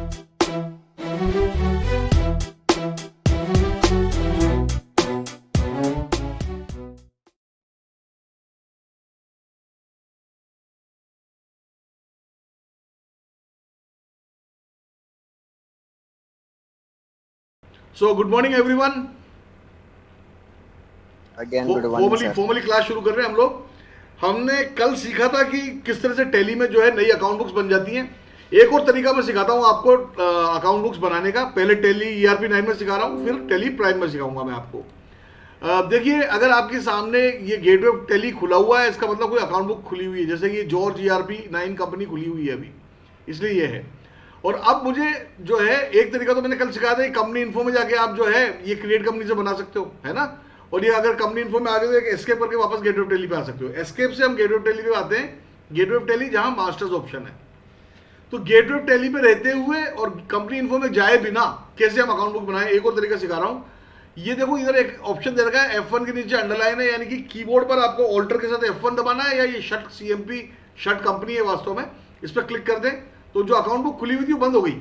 So good morning everyone. Again good morning sir. Formally class शुरू कर रहे हैं हम लोग। हमने कल सीखा था कि किस तरह से टैली में जो है नई अकाउंट बुक्स बन जाती हैं। एक और तरीका मैं सिखाता हूं आपको अकाउंट बुक्स बनाने का। पहले टैली ईआरपी 9 में सिखा रहा हूं, फिर टैली प्राइम में सिखाऊंगा मैं आपको। देखिए, अगर आपके सामने ये गेटवे ऑफ टैली खुला हुआ है, इसका मतलब कोई अकाउंट बुक खुली हुई है। जैसे कि जॉर्ज ईआरपी 9 कंपनी खुली हुई है अभी, इसलिए ये है। और अब मुझे जो है एक तरीका तो मैंने कल सिखाया था, कंपनी इन्फो में जाके आप जो है ये क्रिएट कंपनी से बना सकते हो, है ना। और ये अगर कंपनी इन्फो में आ गए तो एक एस्केप करके वापस गेटवे ऑफ टैली पे आ सकते हो। एस्केप से हम गेटवे ऑफ टैली पे आते हैं, गेटवे ऑफ टैली जहां मास्टर्स ऑप्शन है। तो गेटवे ऑफ टैली पे रहते हुए और कंपनी इन्फो में जाए बिना कैसे हम अकाउंट बुक बनाएं, एक और तरीका सिखा रहा हूं। ये देखो, इधर एक ऑप्शन दे रखा है, F1 के नीचे अंडरलाइन है, यानी कि कीबोर्ड पर आपको ऑल्टर के साथ F1 दबाना है, या ये शट CMP शट कंपनी है वास्तव में, इस पर क्लिक कर दें तो जो अकाउंट बुक खुली हुई थी वो बंद हो गई।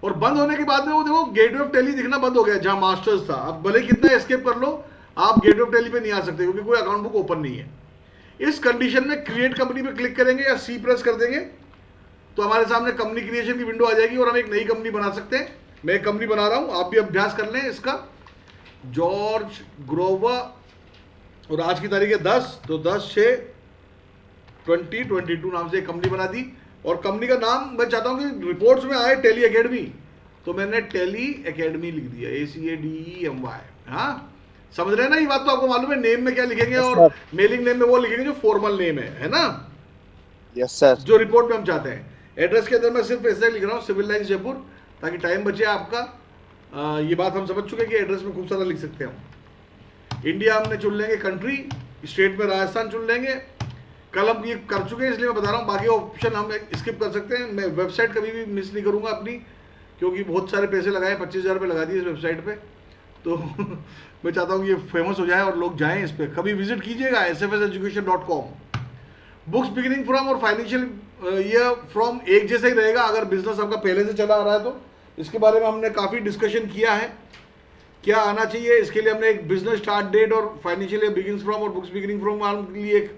और बंद होने के बाद में वो देखो गेटवे ऑफ टैली दिखना बंद हो गया जहां मास्टर्स था। अब भले कितना एस्केप कर लो, आप गेटवे ऑफ टैली पे नहीं आ सकते क्योंकि कोई अकाउंट बुक ओपन नहीं है। इस कंडीशन में क्रिएट कंपनी पे क्लिक करेंगे या सी प्रेस कर देंगे तो हमारे सामने कंपनी क्रिएशन की विंडो आ जाएगी और हम एक नई कंपनी बना सकते हैं। मैं एक कंपनी बना रहा हूं, आप भी अभ्यास कर लें इसका। जॉर्ज ग्रोवर, और आज की तारीख है 10, तो 10/6/2022 नाम से एक कंपनी बना दी। और कंपनी का नाम मैं चाहता हूं कि रिपोर्ट्स में आए टैली एकेडमी, तो मैंने टैली एकेडमी लिख दिया, ACADEMY। हाँ, समझ रहे हैं ना, ये बात तो आपको मालूम है। नेम में क्या लिखेंगे और मेलिंग नेम में वो लिखेंगे जो फॉर्मल नेम है ना। Yes sir. जो रिपोर्ट में हम चाहते हैं। एड्रेस के अंदर मैं सिर्फ ऐसे लिख रहा हूँ, सिविल लाइन्स जयपुर, ताकि टाइम बचे आपका। ये बात हम समझ चुके हैं कि एड्रेस में खूब सारा लिख सकते हैं हम। इंडिया हमने चुन लेंगे कंट्री, स्टेट में राजस्थान चुन लेंगे। कल हम ये कर चुके हैं इसलिए मैं बता रहा हूँ, बाकी ऑप्शन हम स्किप कर सकते हैं। मैं वेबसाइट कभी भी मिस नहीं करूँगा अपनी, क्योंकि बहुत सारे पैसे लगाए, 25,000 रुपये लगा दिए इस वेबसाइट पर। तो मैं चाहता हूँ कि ये फेमस हो जाए और लोग जाएँ इस पर। कभी विजिट कीजिएगा sfseducation.com। बुक्स बिगिनिंग फ्रॉम और फाइनेंशियल ईयर फ्रॉम एक जैसा ही रहेगा अगर बिजनेस आपका पहले से चला आ रहा है तो। इसके बारे में हमने काफ़ी डिस्कशन किया है, क्या आना चाहिए। इसके लिए हमने एक बिजनेस स्टार्ट डेट और फाइनेंशियल ईयर बिगिनिंग फ्रॉम और बुक्स बिगिनिंग फ्रॉम के लिए एक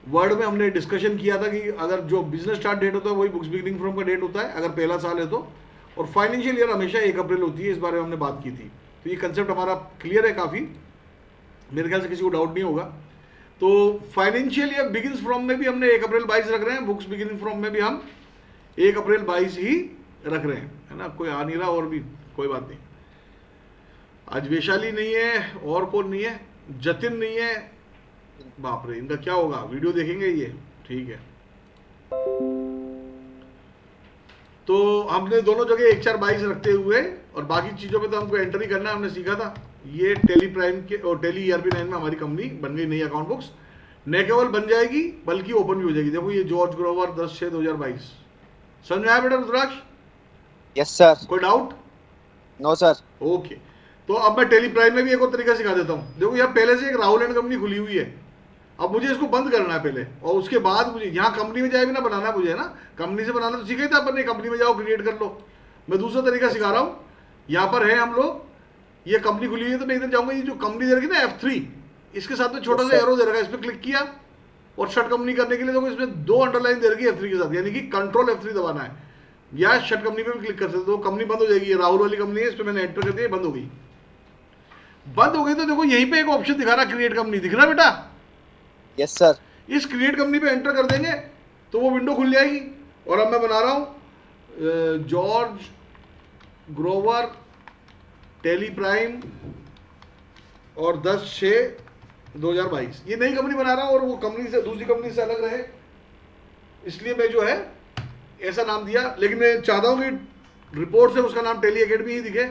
वर्ड में हमने डिस्कशन किया था कि अगर जो बिजनेस स्टार्ट डेट होता है वही बुक्स बिगिनिंग फ्रॉम का डेट होता है अगर पहला साल है तो। और फाइनेंशियल ईयर हमेशा 1 अप्रैल होती है, इस बारे में हमने बात की थी। तो ये कंसेप्ट हमारा क्लियर है काफ़ी, मेरे ख्याल से किसी को डाउट नहीं होगा। तो फाइनेंशियल ईयर बिगिंस फ्रॉम में भी हमने 1 अप्रैल 22 रख रहे हैं, बुक्स बिगिनिंग फ्रॉम में भी हम 1 अप्रैल 22 ही रख रहे हैं, है ना। कोई आ नहीं रहा और भी कोई बात नहीं। आज वैशाली नहीं है और कौन नहीं है, जतिन नहीं है, बाप रे इनका क्या होगा, वीडियो देखेंगे ये, ठीक है। तो हमने दोनों जगह 1/4/22 रखते हुए और बाकी चीज़ों पे तो हमको एंट्री करना है, हमने सीखा था। ये टैली प्राइम के और टैली ईआरपी 9 में हमारी कंपनी बन गई, नई अकाउंट बुक्स। न केवल बन जाएगी बल्कि ओपन भी हो जाएगी। देखो ये जॉर्ज ग्रोवर 10/6/2022, समझ में आया बेटा रुद्राक्ष? Yes sir. कोई डाउट? No sir. ओके, तो अब मैं टैली प्राइम में भी एक और तरीका सिखा देता हूँ। देखो यहाँ पहले से एक राहुल एंड कंपनी खुली हुई है, अब मुझे इसको बंद करना है पहले, और उसके बाद मुझे यहाँ कंपनी में जाए भी ना बनाना है मुझे, है ना। कंपनी से बनाना तो सीखा ही था अपन ने, कंपनी में जाओ क्रिएट कर लो। मैं दूसरा तरीका सिखा रहा हूँ। यहाँ पर है हम लोग, ये कंपनी खुली हुई है तो मैं इधर जाऊंगा, ये जो कंपनी दे रखी ना F3, इसके साथ में छोटा सा एरो दे रखा है, इस पर क्लिक किया और शट कंपनी करने के लिए देखो इसमें 2 अंडरलाइन दे रखी है F3 के साथ, यानी कि कंट्रोल F3 दबाना है। या शट कंपनी पे भी क्लिक कर सकते हो, तो कंपनी बंद हो जाएगी। राहुल वाली कंपनी है, इस पर मैंने एंटर कर दिया, बंद हो गई। बंद हो गई तो देखो यहीं पे एक ऑप्शन दिखा रहा, क्रिएट कंपनी, दिख रहा बेटा? Yes sir. इस क्रिएट कंपनी पे एंटर कर देंगे तो वो विंडो खुल जाएगी। और अब मैं बना रहा हूं जॉर्ज ग्रोवर टैली प्राइम और 10/6/2022, ये नई कंपनी बना रहा हूं और वो कंपनी से दूसरी कंपनी से अलग रहे, इसलिए मैं जो है ऐसा नाम दिया। लेकिन मैं चाहता हूं कि रिपोर्ट से उसका नाम टैली एकेडमी ही दिखे,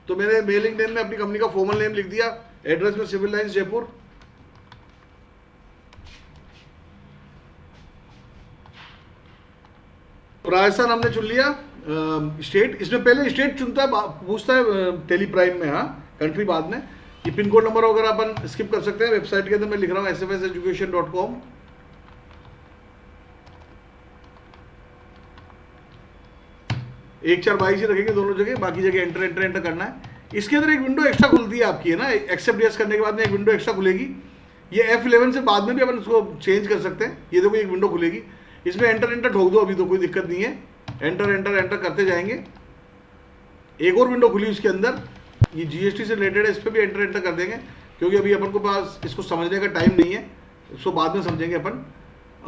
तो मैंने मेलिंग नेम में अपनी कंपनी का फॉर्मल नेम लिख दिया, एड्रेस में सिविल लाइन्स जयपुर। राजस्थान हमने चुन लिया स्टेट। इसमें पहले स्टेट चुनता है, पूछता है टैली प्राइम में, हाँ कंट्री बाद में। ये पिन कोड नंबर वगैरह अपन स्किप कर सकते हैं, वेबसाइट के अंदर मैं लिख रहा हूँ sfseducation.com। 1422 ही रखेंगे दोनों जगह, बाकी जगह एंटर एंटर एंटर करना है। इसके अंदर एक विंडो एक्स्ट्रा खुलती है आपकी, है ना, एक्सेप्ट यस करने के बाद में एक विंडो एक्स्ट्रा खुलेगी। ये F11 से बाद में भी अपन इसको चेंज कर सकते हैं। ये देखो एक विंडो खुलेगी, इसमें एंटर एंटर ठोक दो, अभी तो कोई दिक्कत नहीं है, एंटर एंटर एंटर करते जाएंगे। एक और विंडो खुली उसके अंदर, ये जीएसटी से रिलेटेड है, इस पर भी एंटर एंटर कर देंगे, क्योंकि अभी अपन को पास इसको समझने का टाइम नहीं है, इसको बाद में समझेंगे अपन।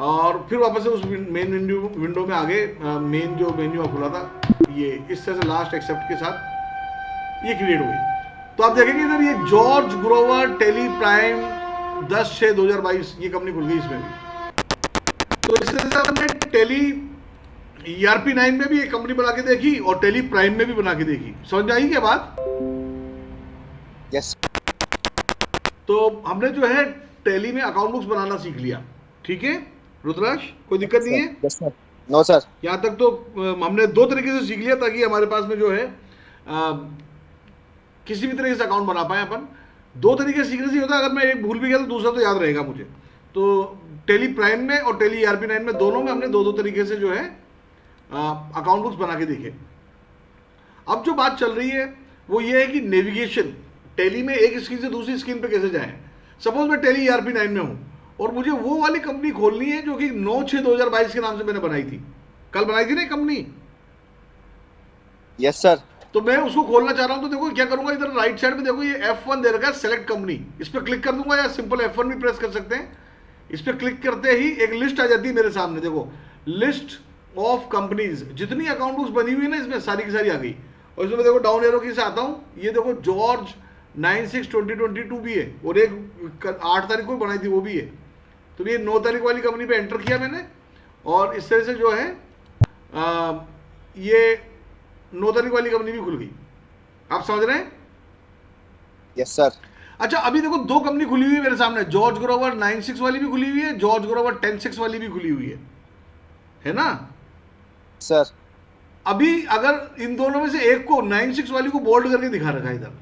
और फिर वापस से उस मेन विंडो में आगे मेन जो मेन्यू खुला था, ये इस तरह से लास्ट एक्सेप्ट के साथ ये क्रिएट हो गई। तो आप देखेंगे इधर ये जॉर्ज ग्रोवर टेली प्राइम 10/6/2022 ये कंपनी खुल गई इसमें भी। तो इस तरह से हमने टेली ERP9 में भी एक कंपनी बना के देखी और टेली प्राइम में भी बना के देखी। समझ में आई क्या बात? यस। तो हमने जो है टेली में अकाउंट बुक्स बनाना सीख लिया, ठीक है रुद्राक्ष, कोई दिक्कत नहीं है? Yes sir. No sir. यहाँ तक तो हमने दो तरीके से सीख लिया, ताकि हमारे पास में जो है किसी भी तरीके से अकाउंट बना पाए अपन। दो तरीके सीखने से होता है, अगर मैं एक भूल भी गया तो दूसरा तो याद रहेगा मुझे। तो टेली प्राइम में और टेली ERP9 में दोनों में हमने दो दो तरीके से जो है अकाउंट बुक्स बना के देखे। अब जो बात चल रही है वो ये है कि नेविगेशन टेली में एक स्क्रीन से दूसरी स्क्रीन पे कैसे जाएं। सपोज मैं टेली ERP9 में हूँ और मुझे वो वाली कंपनी खोलनी है जो कि 9/6/2022 के नाम से मैंने बनाई थी, कल बनाई थी ना कंपनी। Yes sir. तो मैं उसको खोलना चाह रहा हूं, तो देखो क्या करूंगा, इधर राइट साइड में देखो ये F1 दे रखा है, सेलेक्ट कंपनी, इस पर क्लिक कर दूंगा, या सिंपल F1 भी प्रेस कर सकते हैं। इस पर क्लिक करते ही एक लिस्ट आ जाती है मेरे सामने, देखो लिस्ट ऑफ कंपनीज, जितनी अकाउंट बुक्स बनी हुई है ना इसमें सारी की सारी आ गई। और इसमें देखो डाउन एरो की से आता हूँ, ये देखो जॉर्ज 9/6/2022 भी है, और एक 8 तारीख को बनाई थी वो भी है। तो ये 9 तारीख वाली कंपनी पे एंटर किया मैंने, और इस तरह से जो है ये 9 तारीख वाली कंपनी भी खुल गई। आप समझ रहे हैं? Yes sir. अच्छा, अभी देखो दो कंपनी खुली हुई है मेरे सामने, जॉर्ज ग्रोवर 9/6 वाली भी खुली हुई है, जॉर्ज ग्रोवर 10/6 वाली भी खुली हुई है ना सर? अभी अगर इन दोनों में से एक को 9/6 वाली को बोल्ड करके दिखा रखा है इधर,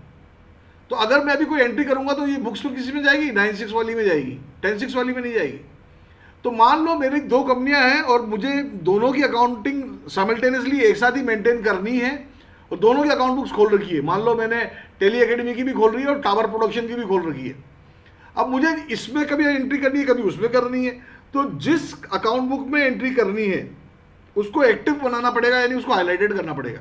तो अगर मैं अभी कोई एंट्री करूंगा तो ये बुक्स में किसी में जाएगी? 9/6 वाली में जाएगी, 10/6 वाली में नहीं जाएगी। तो मान लो मेरी दो कंपनियां हैं और मुझे दोनों की अकाउंटिंग साइमल्टेनियसली एक साथ ही मेंटेन करनी है, और दोनों की अकाउंट बुक्स खोल रखी है। मान लो मैंने टेली एकेडमी की भी खोल रही है और टावर प्रोडक्शन की भी खोल रखी है। अब मुझे इसमें कभी एंट्री करनी है, कभी उसमें करनी है। तो जिस अकाउंट बुक में एंट्री करनी है उसको एक्टिव बनाना पड़ेगा, यानी उसको हाईलाइटेड करना पड़ेगा।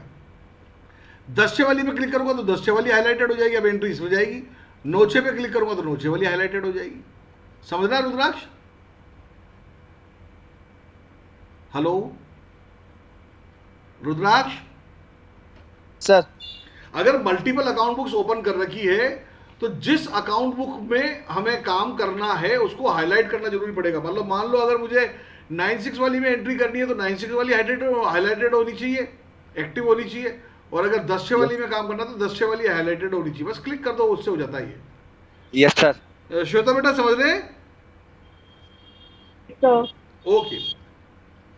10/6 वाली पे क्लिक करूंगा तो 10/6 वाली हाईलाइटेड हो जाएगी, अब एंट्री इसमें जाएगी। 9/6 पे क्लिक करूंगा तो 9/6 वाली हाईलाइटेड हो जाएगी। समझ रहा है रुद्राक्ष? हेलो रुद्राक्ष सर। अगर मल्टीपल अकाउंट बुक्स ओपन कर रखी है तो जिस अकाउंट बुक में हमें काम करना है उसको हाईलाइट करना जरूरी पड़ेगा। मतलब मान लो अगर मुझे 9/6 वाली में एंट्री करनी है तो 9/6 वाली हाईलाइटेड होनी चाहिए, एक्टिव होनी चाहिए। और अगर 10/6 वाली में काम करना तो 10/6 वाली हाईलाइटेड होनी चाहिए। बस क्लिक कर दो, उससे हो जाता है ये। Yes sir. श्वेता बेटा समझ रहे हैं? तो ओके,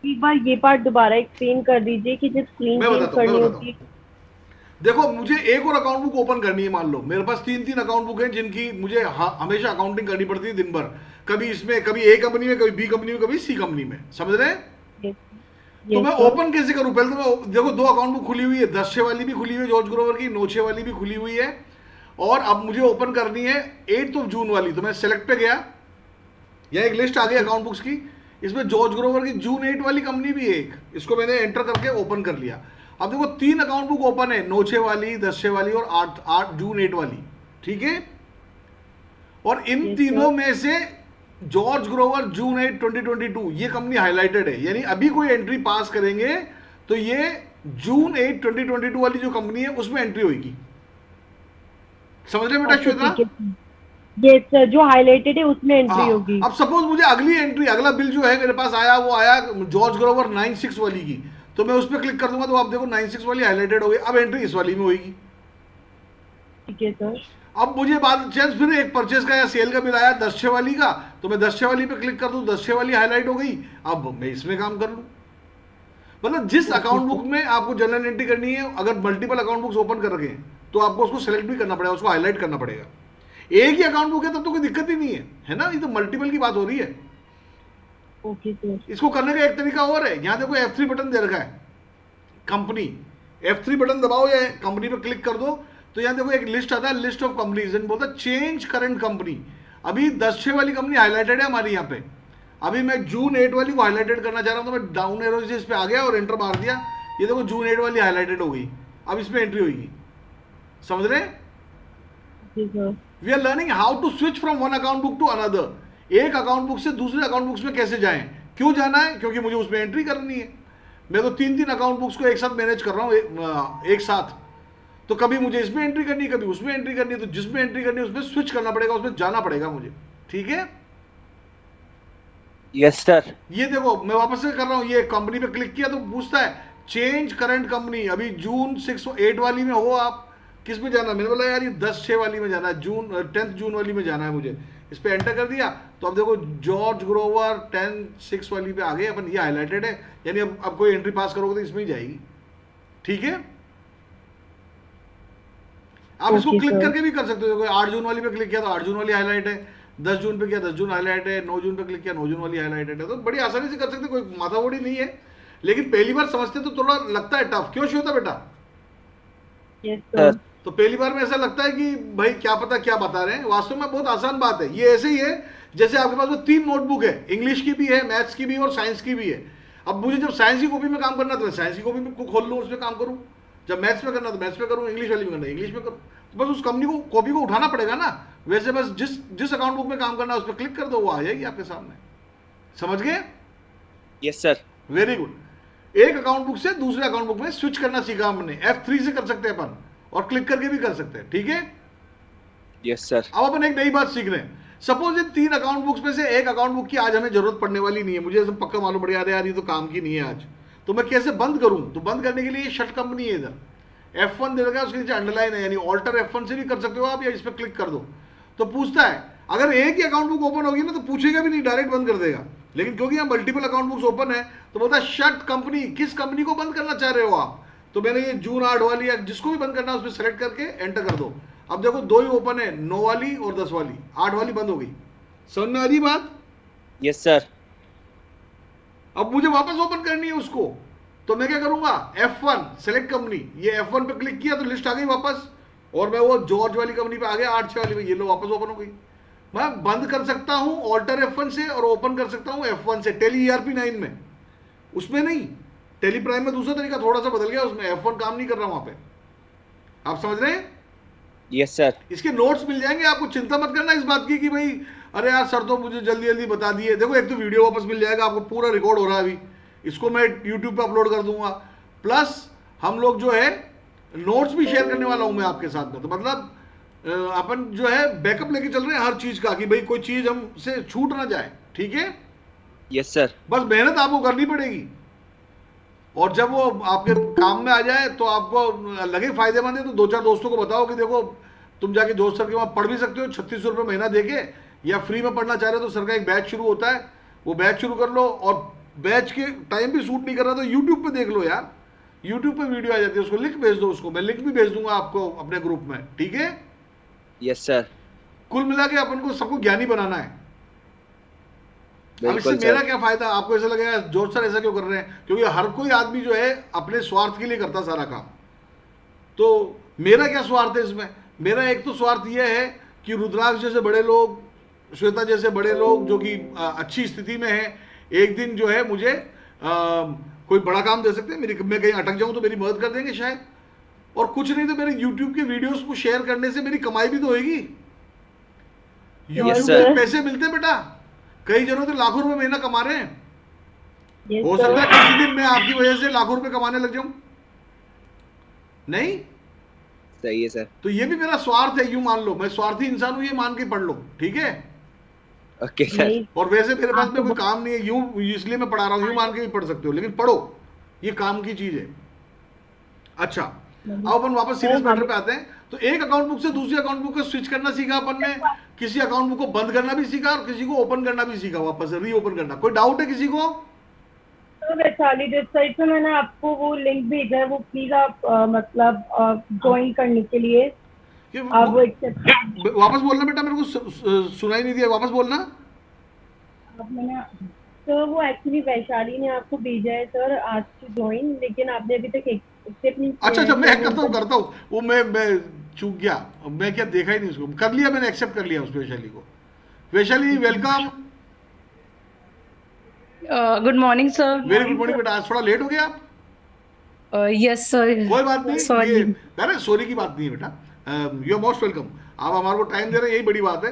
एक बार ये पार्ट दोबारा एक्सप्लेन कर दीजिए कि जब स्क्रीन मैं चेंज बताता करनी हूँ। होती है। देखो मुझे एक और अकाउंट बुक ओपन करनी है। मान लो मेरे पास 3 अकाउंट बुक हैं जिनकी मुझे हमेशा अकाउंटिंग करनी पड़ती है दिन भर, कभी इसमें, कभी ए कंपनी में, कभी बी कंपनी में, कभी सी कंपनी में। समझ रहे हैं? तो मैं ओपन कैसे करूं? पहले तो मैं देखो दो अकाउंट बुक खुली हुई है, 10/6 वाली भी खुली हुई है जॉर्ज ग्रोवर की, 9/6 वाली भी खुली हुई है, और अब मुझे ओपन करनी है 8th जून वाली। तो मैं सेलेक्ट पे गया, यह एक लिस्ट आ गई अकाउंट बुक्स की, इसमें जॉर्ज ग्रोवर की जून 8 वाली कंपनी भी है एक, इसको मैंने एंटर करके ओपन कर लिया। अब देखो 3 अकाउंट बुक ओपन है, 9/6 वाली, 10/6 वाली और 8 जून 8 वाली, ठीक है। और इन तीनों में से जॉर्ज ग्रोवर जून 8 2022 ये कंपनी हाईलाइटेड है, यानी अभी कोई एंट्री पास करेंगे तो ये जून 8 2022 वाली जो कंपनी है उसमें एंट्री होगी। समझ रहे बेटा श्वेता? ये सर जो हाईलाइटेड है उसमें एंट्री होगी। अब सपोज मुझे अगली एंट्री, अगला बिल जो है मेरे पास आया, वो आया जॉर्ज ग्रोवर 9/6 वाली की, तो मैं उस पर क्लिक कर दूंगा तो आप देखो 9/6 वाली हाईलाइटेड हो गई। अब एंट्री इस वाली में होगी। ठीक है सर। अब मुझे बाद चांस फिर एक परचेज का या सेल का बिल आया 10/6 वाली का, तो मैं 10/6 वाली पे क्लिक कर दूं, 10/6 वाली हाईलाइट हो गई, अब मैं इसमें काम कर लूं। मतलब जिस अकाउंट बुक में आपको जनरल एंट्री करनी है, अगर मल्टीपल अकाउंट बुक्स ओपन कर रखे हैं तो आपको उसको सेलेक्ट भी करना पड़ेगा, उसको हाईलाइट करना पड़ेगा। एक ही अकाउंट बुक है तब तो कोई दिक्कत ही नहीं है ना, ये तो मल्टीपल की बात हो रही है। Okay sir. इसको करने का एक तरीका और है, यहां देखो F3 बटन दे रखा है, कंपनी, F3 बटन दबाओ या कंपनी पे क्लिक कर दो, तो यहाँ देखो एक लिस्ट आता है, लिस्ट ऑफ कंपनीज, बोलता है चेंज करंट कंपनी। अभी 10/6 वाली कंपनी हाईलाइटेड है हमारी यहाँ पे। अभी मैं जून 8 वाली को हाईलाइटेड करना चाह रहा हूँ, तो मैं डाउन एरो से इस पे आ गया और एंटर मार दिया। ये देखो जून 8 वाली हाईलाइटेड हो गई, अब इसमें एंट्री होगी। समझ रहे? जी sir. We are learning how to switch from one account book to another. एक अकाउंट बुक से दूसरे अकाउंट बुक्स में कैसे जाएं, क्यों जाना है, क्योंकि मुझे उसमें एंट्री करनी है। मैं तो 3-3 अकाउंट बुक्स को एक साथ मैनेज कर रहा हूँ एक साथ, तो कभी मुझे इसमें एंट्री करनी है, कभी उसमें एंट्री करनी है, तो जिसमें एंट्री करनी है उसमें स्विच करना पड़ेगा, उसमें जाना पड़ेगा मुझे। ठीक है? Yes sir. ये देखो मैं वापस से कर रहा हूँ, ये कंपनी पे क्लिक किया तो पूछता है चेंज करंट कंपनी। अभी जून 6-8 वाली में हो आप, किस में जाना है? मैंने बोला यार ये 10/6 वाली में जाना है, 10th जून वाली में जाना है मुझे। इस पे एंटर कर दिया तो अब देखो जॉर्ज ग्रोवर 10/6 वाली पे आ गए अपन, ये हाईलाइटेड है, यानी अब कोई एंट्री पास करोगे तो इसमें ही जाएगी। ठीक है? आप इसको Okay, क्लिक sir. करके भी कर सकते हो। देखो 8 जून वाली पे क्लिक किया तो 8 जून वाली हाईलाइट है, 10 जून पे किया 10 जून हाईलाइट है, 9 जून पे क्लिक किया 9 जून वाली हाईलाइटेड है। तो बड़ी आसानी से कर सकते, कोई माथामोड़ी नहीं है। लेकिन पहली बार समझते तो थोड़ा लगता है टफ। क्यों श्वेता बेटा? Yes sir. तो पहली बार में ऐसा लगता है कि भाई क्या पता क्या बता रहे हैं, वास्तव में बहुत आसान बात है। ये ऐसे ही है जैसे आपके पास वो 3 नोटबुक है, इंग्लिश की भी है, मैथ्स की भी है और साइंस की भी है। अब मुझे जब साइंस की कॉपी में काम करना तो मैं साइंस की कॉपी में खोल लूँ, उसमें काम करूँ। जब मैथ्स में करना तो मैथ्स में करूँ, इंग्लिश वाली में करना इंग्लिश में करूँ। तो बस उस कंपनी को कॉपी को उठाना पड़ेगा ना। वैसे बस जिस अकाउंट बुक में काम करना है उस पर क्लिक कर दो, वो आ जाएगी आपके सामने। समझ गए? Yes sir. Very good. एक अकाउंट बुक से दूसरे अकाउंट बुक में स्विच करना सीखा हमने। F3 से कर सकते हैं अपन, और क्लिक करके भी कर सकते हैं। ठीक है? Yes sir. अब अपन एक नई बात सीख रहे हैं। सपोज इन 3 अकाउंट बुक्स में से एक अकाउंट बुक की आज हमें जरूरत पड़ने वाली नहीं है, मुझे ऐसा पक्का मालूम पड़ यार ये तो काम की नहीं है आज, तो मैं कैसे बंद करूं? तो बंद करने के लिए शट कंपनी है इधर, F1 दे रखा है, उसके नीचे अंडरलाइन है, यानी ऑल्टर F1 से भी कर सकते हो आप, या इस पर क्लिक कर दो तो पूछता है। अगर एक ही अकाउंट बुक ओपन होगी ना तो पूछेगा भी नहीं, डायरेक्ट बंद कर देगा। लेकिन क्योंकि यहाँ मल्टीपल अकाउंट बुक्स ओपन है तो बोलता है शट कंपनी। किस कंपनी को बंद करना चाह रहे हो आप? तो मैंने ये जून 8 वाली या जिसको भी बंद करना है उसमें सेलेक्ट करके एंटर कर दो। अब देखो 2 ही ओपन है, 9 वाली और 10 वाली, 8 वाली बंद हो गई। समझ में आ रही बात? Yes sir. अब मुझे वापस ओपन करनी है उसको, तो मैं क्या करूंगा? F1 सेलेक्ट कंपनी, ये F1 पे क्लिक किया तो लिस्ट आ गई वापस, और मैं वो जॉर्ज वाली कंपनी पे आ गया, 8/6 वाली में, ये लो वापस ओपन हो गई। मैं बंद कर सकता हूं ऑल्टर F1 से और ओपन कर सकता हूं F1 से, टेली ERP9 में, उसमें नहीं। टेली प्राइम में दूसरा तरीका थोड़ा सा बदल गया, उसमें F1 काम नहीं कर रहा वहां पे। आप समझ रहे हैं? Yes sir. इसके नोट्स मिल जाएंगे आपको, चिंता मत करना इस बात की कि भाई अरे यार सर तो मुझे जल्दी जल्दी बता दिए। देखो एक तो वीडियो वापस मिल जाएगा आपको, पूरा रिकॉर्ड हो रहा है अभी, इसको मैं यूट्यूब पे अपलोड कर दूंगा। प्लस हम लोग जो है नोट्स भी शेयर करने वाला हूं मैं आपके साथ में। तो मतलब अपन जो है बैकअप लेके चल रहे हैं हर चीज का, कि भाई कोई चीज हमसे छूट ना जाए। ठीक है? Yes sir. बस मेहनत आपको करनी पड़ेगी, और जब वो आपके काम में आ जाए तो आपको लगे फायदेमंद है तो 2-4 दोस्तों को बताओ कि देखो तुम जाके जोश सर के वहाँ पढ़ भी सकते हो 3600 रुपये महीना देके, या फ्री में पढ़ना चाह रहे हो तो सर का एक बैच शुरू होता है, वो बैच शुरू कर लो। और बैच के टाइम भी सूट नहीं कर रहा तो यूट्यूब पे देख लो यार, यूट्यूब पे वीडियो आ जाती है, उसको लिंक भेज दो, उसको मैं लिंक भी भेज दूंगा आपको अपने ग्रुप में। ठीक है? Yes sir. कुल मिला के अपन को सबको ज्ञानी बनाना है। अब इससे बिल्कुल मेरा सर। क्या फायदा? आपको ऐसा लगेगा जोर सर ऐसा क्यों कर रहे हैं? क्योंकि हर कोई आदमी जो है अपने स्वार्थ के लिए करता सारा काम। तो मेरा क्या स्वार्थ है इसमें? मेरा एक तो स्वार्थ यह है कि रुद्राक्ष जैसे बड़े लोग, श्वेता जैसे बड़े लोग जो कि अच्छी स्थिति में है, एक दिन जो है मुझे कोई बड़ा काम दे सकते हैं। मैं कहीं अटक जाऊं तो मेरी मदद कर देंगे शायद, और कुछ नहीं तो मेरे यूट्यूब के वीडियोस को शेयर करने से मेरी कमाई भी तो होगी। YouTube sir. पे पैसे मिलते हैं बेटा, कई जनों तो लाखों रुपए महीना कमा रहे हैं। Yes, हो sir. सकता है किसी दिन मैं आपकी वजह से लाखों रुपए कमाने लग जाऊं, नहीं? सही है सर। तो ये भी मेरा स्वार्थ है, यूं मान लो। मैं स्वार्थी इंसान हूं, ये मान के पढ़ लो। ठीक है? Okay sir. नहीं, और वैसे मेरे पास में आपको कोई काम नहीं है, यूं इसलिए मैं पढ़ा रहा हूं, यूं मान के भी पढ़ सकते हो, लेकिन पढ़ो, ये काम की चीज है। अच्छा, अब अपन वापस सीरियस मैटर पे आते हैं। तो एक अकाउंट बुक से दूसरी अकाउंट बुक को स्विच करना सीखा अपन ने, किसी अकाउंट बुक को बंद करना भी सीखा और किसी को ओपन करना भी सीखा, वापस रीओपन करना। कोई डाउट है किसी को? तो वैशाली वेबसाइट पे मैंने आपको वो लिंक भेजा है, वो प्लीज आप मतलब ज्वाइन करने के लिए कि आप वो एक्सेप्ट वापस बोलना बेटा, मेरे को सुनाई नहीं दिया, वापस बोलना। आप मैंने तो वो एक्चुअली वैशाली ने आपको भेजा है सर आज से ज्वाइन, लेकिन आपने अभी तक उससे अपनी अच्छा अच्छा, मैं करता हूँ वो, मैं चूक गया, मैं क्या देखा ही नहीं उसको, कर लिया मैंने, एक्सेप्ट कर लिया उस वैशाली को। Vaishali welcome, good morning sir. Very good morning बेटा, आज थोड़ा लेट हो गया आप। यस सर, कोई बात नहीं, ये सॉरी। अरे सॉरी की बात नहीं है बेटा, यू आर मोस्ट वेलकम। आप हमारे को टाइम दे रहे हैं, यही बड़ी बात है।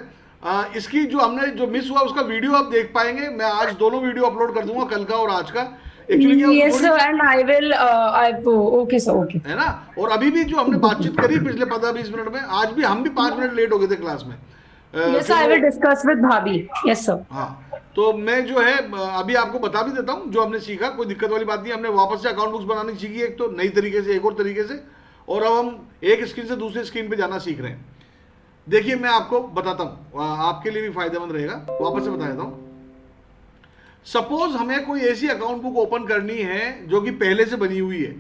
इसकी जो हमने जो मिस हुआ उसका वीडियो आप देख पाएंगे, मैं आज दोनों वीडियो अपलोड कर दूंगा, कल का और आज का। एक्चुअली क्या यस थोड़ी, sir, and I will, I okay sir, okay. है ना, और अभी भी जो हमने बातचीत करी पिछले 15-20 मिनट में, आज भी हम भी 5 मिनट लेट हो गए थे क्लास में। यस, फिर आई वो- विल डिस्कस विद भाभी। Yes sir. हाँ, तो मैं जो है अभी आपको बता भी देता हूँ जो हमने सीखा, कोई दिक्कत वाली बात नहीं। हमने वापस से अकाउंट बुक्स बनानी सीखी, एक तो नई तरीके से, एक और तरीके से, और अब हम एक स्क्रीन से दूसरे स्क्रीन पे जाना सीख रहे हैं। देखिए मैं आपको बताता हूँ, आपके लिए भी फायदेमंद रहेगा, वापस से बता देता हूँ। सपोज हमें कोई ऐसी अकाउंट बुक ओपन करनी है जो कि पहले से बनी हुई है।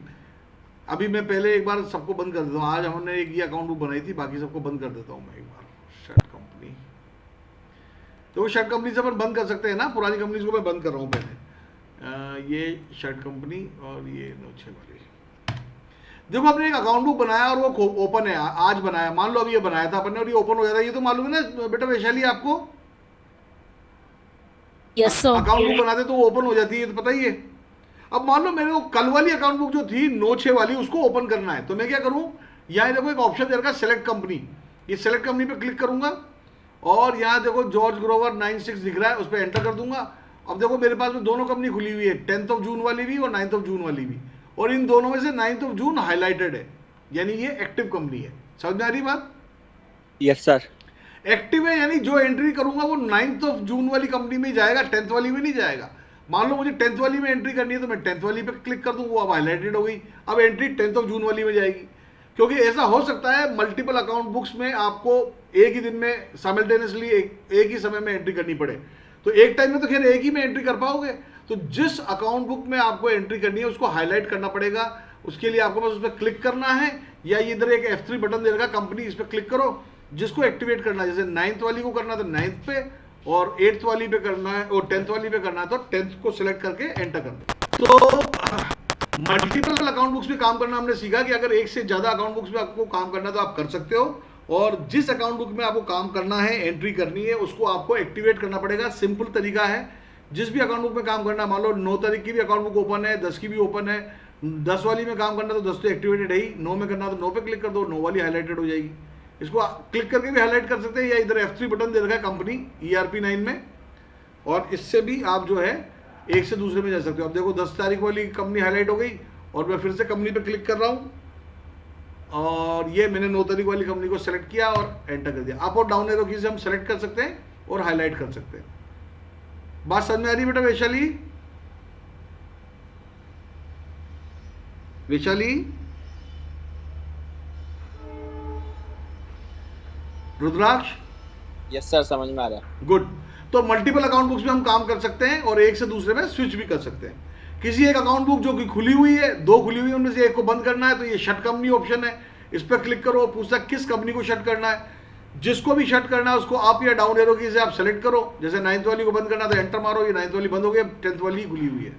अभी मैं पहले एक बार सबको बंद कर देता हूँ, आज हमने एक ये अकाउंट बुक बनाई थी, बाकी सबको बंद कर देता हूँ मैं एक बार। शर्ट कंपनी, तो वो शर्ट कंपनी से अपन बंद कर सकते हैं ना, पुरानी कंपनी को मैं बंद कर रहा हूँ पहले। ये शर्ट कंपनी और ये नोचे वाली। देखो आपने एक अकाउंट बुक बनाया और वो ओपन है, आज बनाया, मान लो अभी ये बनाया था अपन ने और ये ओपन हो जाता है, ये तो मालूम है ना बेटा वैशाली आपको, यस सर। अकाउंट बुक बनाते तो वो ओपन हो जाती है, तो पता ही है। अब मान लो मेरे को कल वाली अकाउंट बुक जो थी 9/6 वाली, उसको ओपन करना है, तो मैं क्या करूं, यहाँ देखो एक ऑप्शन दे रखा है सेलेक्ट कंपनी, ये सेलेक्ट कंपनी पे क्लिक करूंगा और यहाँ देखो जॉर्ज ग्रोवर 96 दिख रहा है, उस पर एंटर कर दूंगा। अब देखो मेरे पास में दोनों कंपनी खुली हुई है, 10 जून वाली भी और 9 जून वाली भी, और इन दोनों में से 9 जून हाईलाइटेड है, यानी ये एक्टिव कंपनी है। समझ में आ रही बात? Yes sir. एक्टिव है, यानी जो एंट्री करूंगा वो 9 जून वाली कंपनी में ही जाएगा, 10th वाली में नहीं जाएगा। मान लो मुझे 10th वाली में एंट्री करनी है तो मैं 10th वाली पे क्लिक कर दूं, वो अब हाईलाइटेड हो गई, अब एंट्री 10 जून वाली में जाएगी। क्योंकि ऐसा हो सकता है मल्टीपल अकाउंट बुक्स में आपको एक ही दिन में साइमल्टेनियसली एक ही समय में एंट्री करनी पड़े, तो एक टाइम में तो खैर एक ही में एंट्री कर पाओगे। तो जिस अकाउंट बुक में आपको एंट्री करनी है उसको हाईलाइट करना पड़ेगा, उसके लिए आपको बस उस पर क्लिक करना है, या इधर एक F3 बटन दे रखा कंपनी, इस पर क्लिक करो, जिसको एक्टिवेट करना है, जैसे 9th वाली को करना है तो 9th पे, और 8th वाली पे करना है और 10th वाली पे करना है तो 10th को सिलेक्ट करके एंटर कर दो। तो मल्टीपल अकाउंट बुक्स में काम करना हमने सीखा कि अगर एक से ज्यादा अकाउंट बुक्स में आपको काम करना है तो आप कर सकते हो, और जिस अकाउंट बुक में आपको काम करना है, एंट्री करनी है, उसको आपको एक्टिवेट करना पड़ेगा। सिंपल तरीका है, जिस भी अकाउंट बुक में काम करना है, मान लो 9 तारीख की भी अकाउंट बुक ओपन है, 10 की भी ओपन है, 10 वाली में काम करना तो 10 तो एक्टिवेटेड है ही, 9 में करना तो 9 पे क्लिक कर दो, 9 वाली हाईलाइटेड हो जाएगी। इसको क्लिक करके भी हाईलाइट कर सकते हैं, या इधर F3 बटन दे रखा है कंपनी ERP9 में, और इससे भी आप जो है एक से दूसरे में जा सकते हो। अब देखो 10 तारीख वाली कंपनी हाईलाइट हो गई, और मैं फिर से कंपनी पे क्लिक कर रहा हूँ, और ये मैंने 9 तारीख वाली कंपनी को सेलेक्ट किया और एंटर कर दिया। अप और डाउन एरो की से हम सेलेक्ट कर सकते हैं और हाईलाइट कर सकते हैं। बात समझ में आ रही बेटा वैशाली? वैशाली, रुद्राक्ष? यस सर, समझ में आ रहा है। गुड। तो मल्टीपल अकाउंट बुक्स में हम काम कर सकते हैं और एक से दूसरे में स्विच भी कर सकते हैं। किसी एक अकाउंट बुक जो कि खुली हुई है, 2 खुली हुई है, उनमें से एक को बंद करना है, तो ये शट कंपनी ऑप्शन है, इस पर क्लिक करो, पूछता किस कंपनी को शट करना है, जिसको भी शट करना है उसको अप या डाउन एरो की से आप सेलेक्ट करो। जैसे 9th वाली को बंद करना तो एंटर मारो, ये 9th वाली बंद हो गई, 10th वाली खुली हुई है।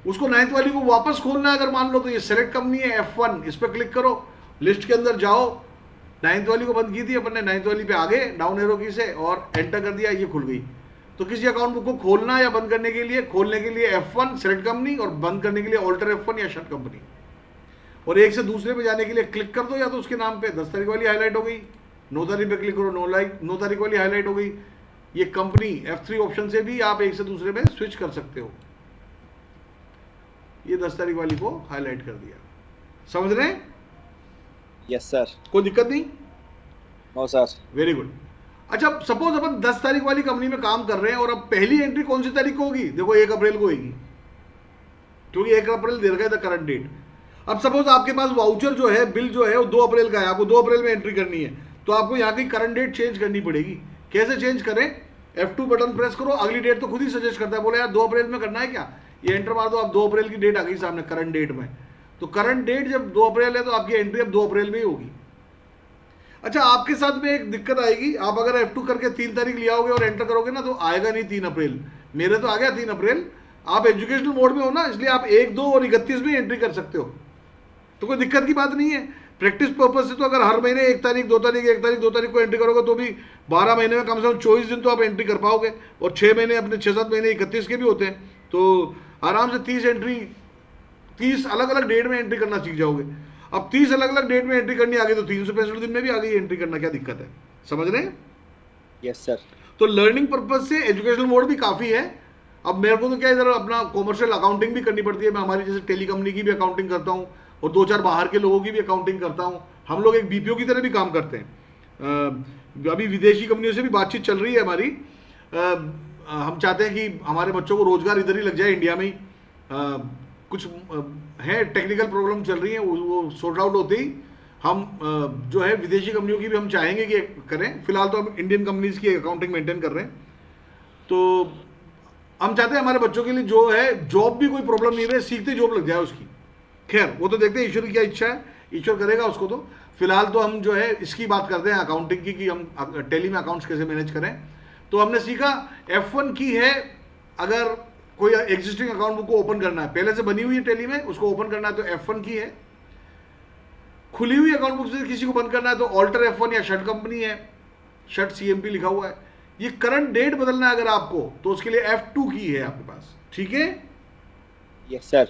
उसको 9th वाली को वापस खोलना है अगर मान लो, तो ये सेलेक्ट कंपनी है F1, इस पर क्लिक करो, लिस्ट के अंदर जाओ, 9th वाली को बंद की थी अपन ने, 9th वाली पे आगे डाउन एरो की से और एंटर कर दिया, ये खुल गई। तो किसी अकाउंट बुक को खोलना या बंद करने के लिए, खोलने के लिए F1 सेलेक्ट कंपनी, और बंद करने के लिए ऑल्टर F1 या शट कंपनी, और एक से दूसरे पे जाने के लिए क्लिक कर दो, या तो उसके नाम पे 10 तारीख वाली हाईलाइट हो गई, 9 तारीख पे क्लिक करो, 9 तारीख वाली हाईलाइट हो गई। ये कंपनी F3 ऑप्शन से भी आप एक से दूसरे में स्विच कर सकते हो। ये 10 तारीख वाली को हाईलाइट कर दिया, समझ रहे हैं? Yes sir. कोई दिक्कत नहीं? No sir. Very good. अच्छा, सपोज अपन 10 तारीख वाली कंपनी में काम कर रहे हैं, और अब पहली एंट्री कौन सी तारीख को होगी? देखो 1 अप्रैल को होगी, क्योंकि 1 अप्रैल दे रखा है द करंट डेट। अब सपोज आपके पास वाउचर जो है, बिल जो है वो 2 अप्रैल का है, आपको 2 अप्रैल में एंट्री करनी है, तो आपको यहाँ की करंट डेट चेंज करनी पड़ेगी। कैसे चेंज करें? F2 बटन प्रेस करो, अगली डेट तो खुद ही सजेस्ट करता है, बोले यार 2 अप्रैल में करना है क्या, ये एंटर मार दो, अब 2 अप्रैल की डेट आ गई सामने करंट डेट में। तो करंट डेट जब 2 अप्रैल है तो आपकी एंट्री अब 2 अप्रैल में ही होगी। अच्छा, आपके साथ में एक दिक्कत आएगी, आप अगर F2 करके 3 तारीख ले आओगे और एंटर करोगे ना, तो आएगा नहीं 3 अप्रैल। मेरे तो आ गया 3 अप्रैल। आप एजुकेशनल मोड में हो ना, इसलिए आप 1, 2 और 31 में एंट्री कर सकते हो, तो कोई दिक्कत की बात नहीं है। प्रैक्टिस पर्पज से तो अगर हर महीने 1 तारीख 2 तारीख 1 तारीख 2 तारीख को एंट्री करोगे तो भी 12 महीने में कम से कम 24 दिन तो आप एंट्री कर पाओगे, और 6 महीने अपने 6-7 महीने 31 के भी होते हैं, तो आराम से 30 अलग अलग डेट में एंट्री करना सीख जाओगे। अब 30 अलग अलग डेट में एंट्री करनी आ गई तो 365 दिन में भी आ गई एंट्री करना, क्या दिक्कत है? समझ रहे हैं? Yes sir. तो लर्निंग पर्पज से एजुकेशनल मोड भी काफ़ी है। अब मेरे को तो क्या इधर अपना कॉमर्शियल अकाउंटिंग भी करनी पड़ती है, मैं हमारी जैसे टेली कंपनी की भी अकाउंटिंग करता हूँ और 2-4 बाहर के लोगों की भी अकाउंटिंग करता हूँ। हम लोग एक बीपीओ की तरह भी काम करते हैं। अभी विदेशी कंपनियों से भी बातचीत चल रही है हमारी। हम चाहते हैं कि हमारे बच्चों को रोजगार इधर ही लग जाए, इंडिया में ही। कुछ है टेक्निकल प्रॉब्लम चल रही है, वो सॉर्ट आउट होते ही हम जो है विदेशी कंपनियों की भी हम चाहेंगे कि करें। फिलहाल तो हम इंडियन कंपनीज की अकाउंटिंग मेंटेन कर रहे हैं। तो हम चाहते हैं हमारे बच्चों के लिए जो है जॉब भी कोई प्रॉब्लम नहीं रहे, सीखते जॉब लग जाए उसकी। खैर वो तो देखते हैं ईश्वर की क्या इच्छा है, ईश्वर करेगा उसको। तो फिलहाल तो हम जो है इसकी बात करते हैं अकाउंटिंग की, कि हम टेली में अकाउंट्स कैसे मैनेज करें। तो हमने सीखा F1 की है, अगर कोई एग्जिस्टिंग अकाउंट बुक को ओपन करना है, पहले से बनी हुई है टेली में, उसको ओपन करना है तो F1 की है। खुली हुई अकाउंट बुक से किसी को बंद करना है तो ऑल्टर F1 या शट कंपनी है, शट CMP लिखा हुआ है। ये करंट डेट बदलना है अगर आपको, तो उसके लिए F2 की है आपके पास, ठीक है? Yes sir.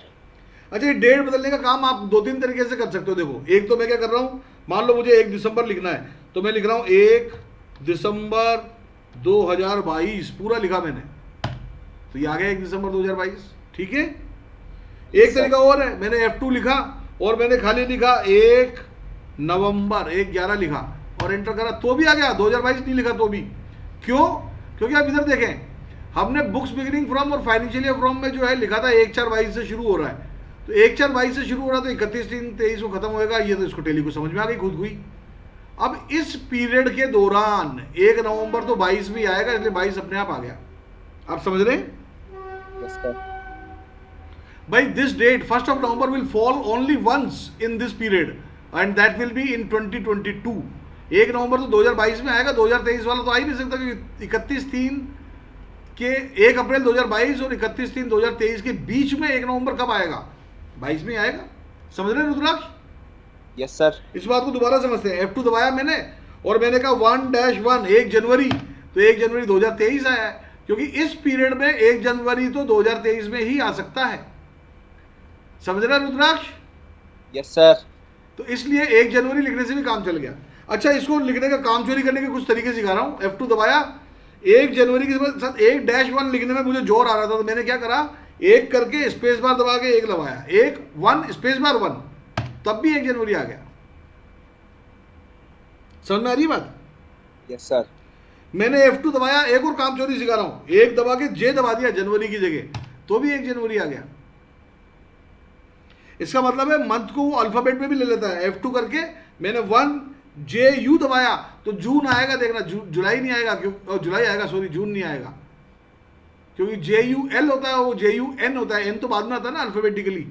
अच्छा, ये डेट बदलने का काम आप 2-3 तरीके से कर सकते हो। देखो, एक तो मैं क्या कर रहा हूँ, मान लो मुझे 1 दिसंबर लिखना है, तो मैं लिख रहा हूँ 1 दिसंबर 2022, पूरा लिखा मैंने, तो ये आ गया 1 दिसंबर 2022, ठीक है? एक तरीका और है, मैंने F2 लिखा और मैंने खाली लिखा 1 नवंबर 1/11 लिखा और एंटर करा, तो भी आ गया। 2022 नहीं लिखा तो भी। क्यों? क्योंकि आप इधर देखें, हमने बुक्स बिगिनिंग फ्रॉम और फाइनेंशियल ईयर फ्रॉम में जो है लिखा था 1/4/22 से शुरू हो रहा है, तो 1/4/22 से शुरू हो रहा है तो 31/3/23 को खत्म होएगा। ये तो इसको टेली को समझ में आ गई खुद हुई। अब इस पीरियड के दौरान 1 नवंबर तो 22 में आएगा, इसलिए 22 अपने आप आ गया। आप समझ रहे हैं? Yes sir. By this date, 1st of November will fall only once in this period and that will be in 2022. 1 नवंबर तो 2022 में आएगा, 2023 वाला तो आ ही नहीं सकता, क्योंकि 31/3 के 1 अप्रैल 2022 और 31/3/2023 के बीच में 1 नवंबर कब आएगा? 22 में आएगा। समझ रहे हैं रुद्राक्ष? Yes sir. इस बात को दोबारा समझते हैं। F2 दबाया मैंने और मैंने कहा 1-1 1 जनवरी, तो 1 जनवरी 2023 आया है, क्योंकि इस पीरियड में 1 जनवरी तो 2023 में ही आ सकता है। समझ रहे हैं रुद्राक्ष? Yes sir. तो इसलिए 1 जनवरी लिखने से भी काम चल गया। अच्छा, इसको लिखने का काम चोरी करने के कुछ तरीके सिखा रहा हूँ। F2 दबाया, 1 जनवरी के साथ 1-1 लिखने में मुझे जोर आ रहा था, तो मैंने क्या करा, 1 करके स्पेस बार दबा के 1 दबाया, 1 स्पेस बार 1, तब भी 1 जनवरी आ गया। समझ में आ रही बात? Yes sir. मैंने F2 दबाया, एक और काम चोरी सिखा रहा हूँ, 1 दबा के J दबा दिया जनवरी की जगह, तो भी 1 जनवरी आ गया। इसका मतलब है मंथ को वो अल्फाबेट में भी ले लेता है। F2 करके मैंने 1JU दबाया तो जून आएगा, देखना जुलाई नहीं आएगा, क्यों जुलाई आएगा, सॉरी जून नहीं आएगा, क्योंकि JUL होता है, वो JUN होता है, N तो बाद में आता है ना अल्फाबेटिकली।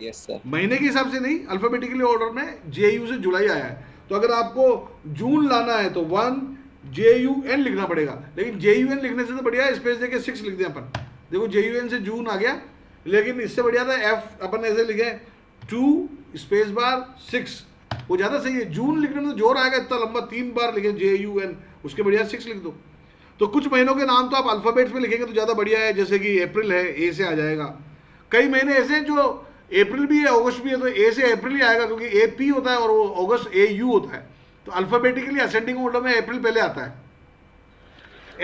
Yes sir. महीने के हिसाब से नहीं, अल्फाबेटिकली ऑर्डर में JU से जुलाई आया है। तो अगर आपको जून लाना है तो 1JUN लिखना पड़ेगा, लेकिन JUN लिखने से तो बढ़िया है स्पेस देके 6 लिख दें अपन। देखो JUN से जून आ गया, लेकिन इससे बढ़िया था F अपन ऐसे लिखे 2 स्पेस बार 6, वो ज़्यादा सही है। जून लिखने में तो जोर आएगा, इतना लंबा 3 बार लिखे JUN, उसके बढ़िया 6 लिख दो। तो कुछ महीनों के नाम तो आप अल्फ़ाबेट्स में लिखेंगे तो ज़्यादा बढ़िया है, जैसे कि अप्रैल है, A से आ जाएगा। कई महीने ऐसे हैं जो अप्रैल भी है अगस्त भी है, तो A से अप्रैल ही आएगा, क्योंकि AP होता है और वो अगस्त AU होता है। तो अल्फ़ाबेटिकली असेंडिंग ऑर्डर में अप्रैल पहले आता है।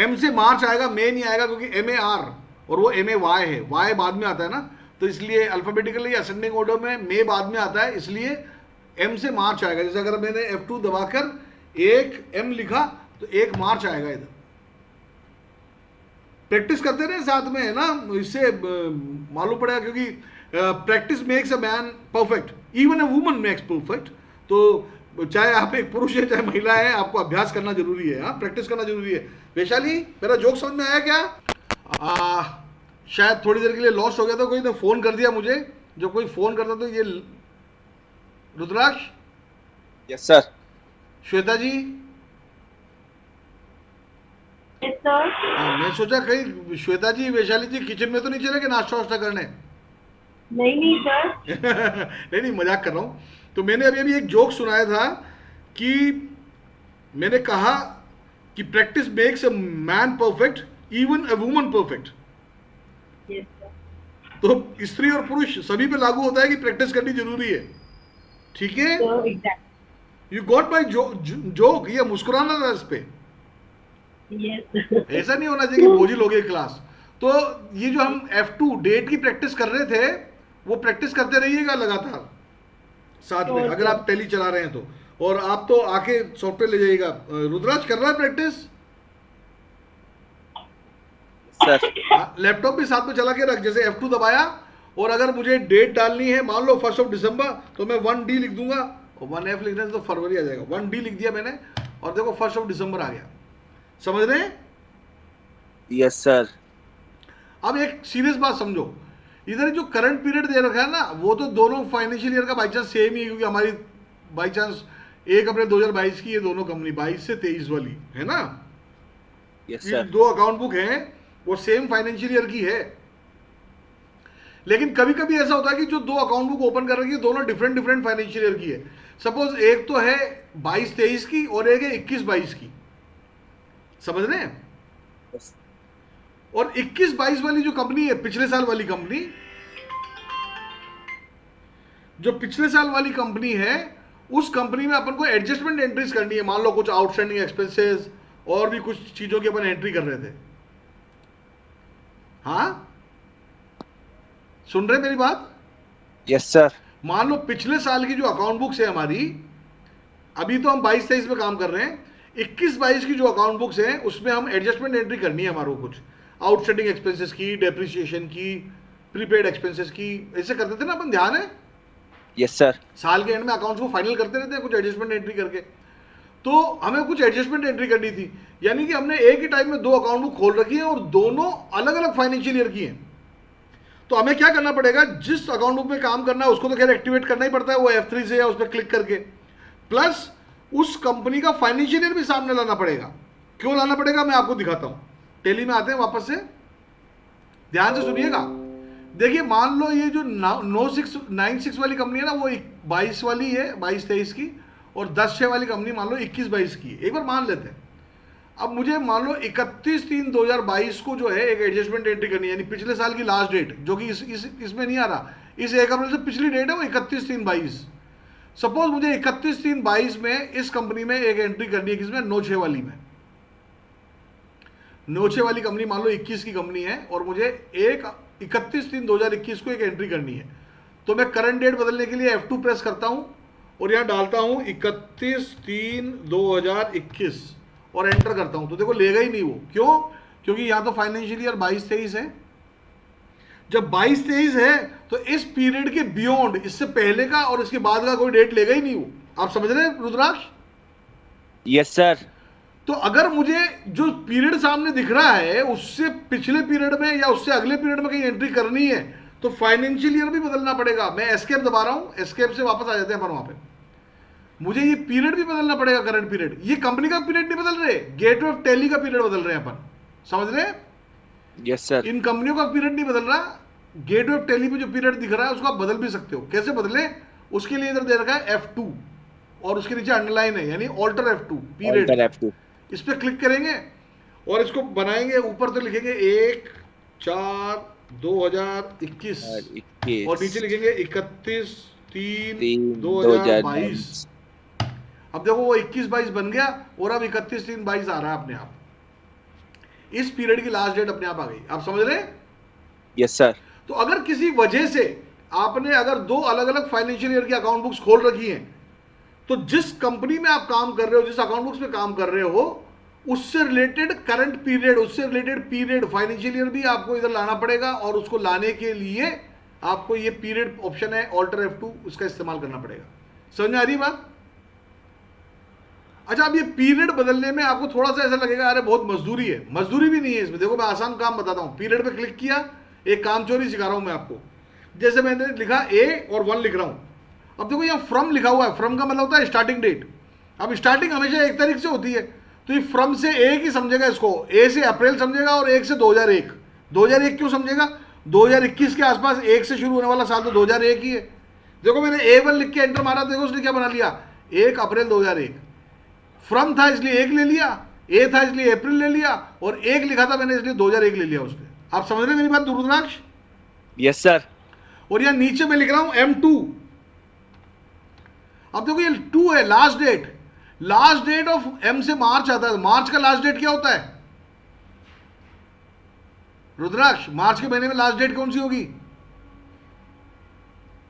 M से मार्च आएगा, मई नहीं आएगा, क्योंकि MAR और वो MAY है, Y बाद में आता है ना, तो इसलिए अल्फ़ाबेटिकली असेंडिंग ऑर्डर में मई बाद में आता है, इसलिए M से मार्च आएगा। जैसे अगर मैंने F2 दबाकर 1 M लिखा तो 1 मार्च आएगा इधर। प्रैक्टिस करते रहे साथ में, है ना, इससे मालूम पड़ेगा, क्योंकि practice makes a man perfect, even a woman makes perfect. तो चाहे आप एक पुरुष है चाहे महिला है, आपको अभ्यास करना जरूरी है, हाँ, प्रैक्टिस करना जरूरी है। वैशाली, मेरा जोक समझ में आया क्या? शायद थोड़ी देर के लिए लॉस्ट हो गया था, कोई ने फ़ोन कर दिया मुझे, जो कोई फ़ोन करता तो ये Rudraksh. Yes sir. Shweta ji. Yes sir. हाँ, मैं सोचा कहीं श्वेता जी वैशाली जी किचन में तो नहीं चले गए नाश्ता वास्ता करने? नहीं सर। नहीं नहीं, मजाक कर रहा हूँ। तो मैंने अभी अभी एक जोक सुनाया था कि मैंने कहा कि practice makes a man perfect, even a woman perfect. Yes sir. तो स्त्री और पुरुष सभी पे लागू होता है कि प्रैक्टिस करनी जरूरी है। ठीक है, तो exact. You got my joke. ये मुस्कुराना था इस पे, यस। ऐसा नहीं होना चाहिए कि बोझिल हो गई क्लास। तो ये जो हम F2 डेट की प्रैक्टिस कर रहे थे, वो प्रैक्टिस करते रहिएगा लगातार साथ में, अगर आप टैली चला रहे हैं तो। और आप तो आके सॉफ्टवेयर ले जाइएगा। रुद्राज कर रहा है प्रैक्टिस? सर। लैपटॉप भी साथ में चला के रख, जैसे F2 दबाया और अगर मुझे डेट डालनी है, मान लो 1 दिसंबर, तो मैं 1D लिख दूंगा, और 1F लिखने से तो फरवरी आ जाएगा। 1D लिख दिया मैंने, और देखो 1 दिसंबर आ गया। समझ रहे हैं? Yes sir. अब एक सीरियस बात समझो, इधर जो करंट पीरियड दे रखा है ना, वो तो दोनों फाइनेंशियल ईयर का बाई चांस सेम ही है, क्योंकि हमारी बाई चांस 1 अप्रैल 2022 की ये दोनों कंपनी 22 से 23 वाली है ना। यस ये सर। दो अकाउंट बुक हैं, वो सेम फाइनेंशियल ईयर की है। लेकिन कभी कभी ऐसा होता है कि जो दो अकाउंट बुक ओपन कर रखी है, दोनों डिफरेंट डिफरेंट फाइनेंशियल ईयर की है। सपोज एक तो है 22-23 की और एक है 21-22 की। समझ रहे हैं? यस। और 21-22 वाली जो कंपनी है, पिछले साल वाली कंपनी, जो पिछले साल वाली कंपनी है, उस कंपनी में अपन को एडजस्टमेंट एंट्रीज करनी है। मान लो कुछ आउटस्टैंडिंग एक्सपेंसेस और भी कुछ चीजों की अपन एंट्री कर रहे थे। हाँ, सुन रहे मेरी बात? Yes sir. मान लो पिछले साल की जो अकाउंट बुक्स है हमारी, अभी तो हम 22-23 में काम कर रहे हैं, 21-22 की जो अकाउंट बुक्स हैं, उसमें हम एडजस्टमेंट एंट्री करनी है हमारे को, कुछ आउटस्टैंडिंग एक्सपेंसेस की, डेप्रिसिएशन की, प्रीपेड एक्सपेंसेस की, ऐसे करते थे ना अपन, ध्यान है? Yes sir. साल के एंड में अकाउंट्स को फाइनल करते रहते हैं कुछ एडजस्टमेंट एंट्री करके। तो हमें कुछ एडजस्टमेंट एंट्री करनी थी, यानी कि हमने एक ही टाइम में दो अकाउंट बुक खोल रखी है और दोनों अलग अलग फाइनेंशियल ईयर की हैं। तो हमें क्या करना पड़ेगा, जिस अकाउंट बुक में काम करना है उसको तो खैर एक्टिवेट करना ही पड़ता है, वो F3 से या उस पर क्लिक करके, प्लस उस कंपनी का फाइनेंशियल ईयर भी सामने लाना पड़ेगा। क्यों लाना पड़ेगा, मैं आपको दिखाता हूं। टेली में आते हैं वापस से, ध्यान से सुनिएगा। देखिए, मान लो ये जो 9696 वाली कंपनी है ना, वो 22 वाली है, 22-23 की, और 10-6 वाली कंपनी मान लो 21-22 की। एक बार मान लेते हैं। अब मुझे मान लो 31/3/2022 को जो है एक एडजस्टमेंट एंट्री करनी है, यानी पिछले साल की लास्ट डेट, जो कि इसमें नहीं आ रहा, इस 1 अप्रैल से पिछली डेट है वो 31/3/22। सपोज मुझे 31/3/22 में इस कंपनी में एक एंट्री करनी है, किसमें, 96 वाली में। 96 वाली कंपनी मान लो 21 की कंपनी है, और मुझे 31/3/2021 को एक एंट्री करनी है। तो मैं करंट डेट बदलने के लिए F2 प्रेस करता हूं और यहां डालता हूं 31/3/2021 और एंटर करता हूं। तो देखो लेगा ही नहीं वो। क्यों? क्योंकि यहां तो फाइनेंशियल ईयर 22-23 है। जब 22-23 है तो इस पीरियड के बियॉन्ड, इससे पहले का और इसके बाद का कोई डेट लेगा ही नहीं वो। आप समझ रहे हैं रुद्राक्ष? Yes sir. तो अगर मुझे जो पीरियड सामने दिख रहा है उससे पिछले पीरियड में या उससे अगले पीरियड में कहीं एंट्री करनी है, तो फाइनेंशियल ईयर भी बदलना पड़ेगा। मैं एस्केप दबा रहा हूं, एस्केप से वापस आ जाते हैं अपन वहां पे। मुझे ये पीरियड भी बदलना पड़ेगा, करंट पीरियड। ये कंपनी का पीरियड नहीं बदल रहे, गेटवे ऑफ टेली का पीरियड बदल रहे हैं अपन। समझ रहे हैं? Yes sir. इन कंपनियों का पीरियड नहीं बदल रहा, गेटवे ऑफ टेली पे जो पीरियड दिख रहा है उसको आप बदल भी सकते हो। कैसे बदले, उसके लिए इधर दे रखा है F2 और उसके नीचे अंडरलाइन है, यानी ऑल्टर F2 पीरियड। F2 इस पर क्लिक करेंगे और इसको बनाएंगे। ऊपर तो लिखेंगे 1/4/2021 और नीचे लिखेंगे 31/3/2022। अब देखो वो 21-22 बन गया और अब 31/3/22 आ रहा है अपने आप। इस पीरियड की लास्ट डेट अपने आप आ गई। आप समझ रहे हैं? Yes sir. तो अगर किसी वजह से आपने अगर दो अलग अलग फाइनेंशियल ईयर की अकाउंट बुक्स खोल रखी हैं, तो जिस कंपनी में आप काम कर रहे हो, जिस अकाउंट बुक्स में काम कर रहे हो, उससे रिलेटेड करंट पीरियड, उससे रिलेटेड पीरियड, फाइनेंशियल ईयर भी आपको इधर लाना पड़ेगा। और उसको लाने के लिए आपको ये पीरियड ऑप्शन है ऑल्टर F2, उसका इस्तेमाल करना पड़ेगा। समझ में आ रही बात? अच्छा, अब ये पीरियड बदलने में आपको थोड़ा सा ऐसा लगेगा अरे बहुत मजदूरी है। मजदूरी भी नहीं है इसमें। देखो मैं आसान काम बताता हूं। पीरियड पे क्लिक किया, एक काम चोरी सिखा रहा हूं मैं आपको। जैसे मैंने लिखा A और 1 लिख रहा हूं। अब देखो यहाँ फ्रॉम लिखा हुआ है। फ्रॉम का मतलब होता है स्टार्टिंग डेट। अब स्टार्टिंग हमेशा 1 तारीख से होती है, तो ये फ्रॉम से 1 ही समझेगा इसको। A से अप्रैल समझेगा और 1 से 2001। 2001 क्यों समझेगा? 2021 के आसपास 1 से शुरू होने वाला साल तो 2001 ही है। देखो मैंने A1 लिख के एंटर मारा, देखो उसने क्या बना लिया, 1 अप्रैल 2001। फ्रॉम था इसलिए 1 ले लिया, ए था इसलिए अप्रैल ले लिया, और 1 लिखा था मैंने इसलिए 2001 ले लिया उसने। आप समझ रहे मेरी बात रुद्राक्ष? Yes sir. और यहाँ नीचे मैं लिख रहा हूं M2। अब देखो ये 2 है last date, last date of M से मार्च आता है। मार्च का लास्ट डेट क्या होता है रुद्राक्ष? मार्च के महीने में लास्ट डेट कौन सी होगी?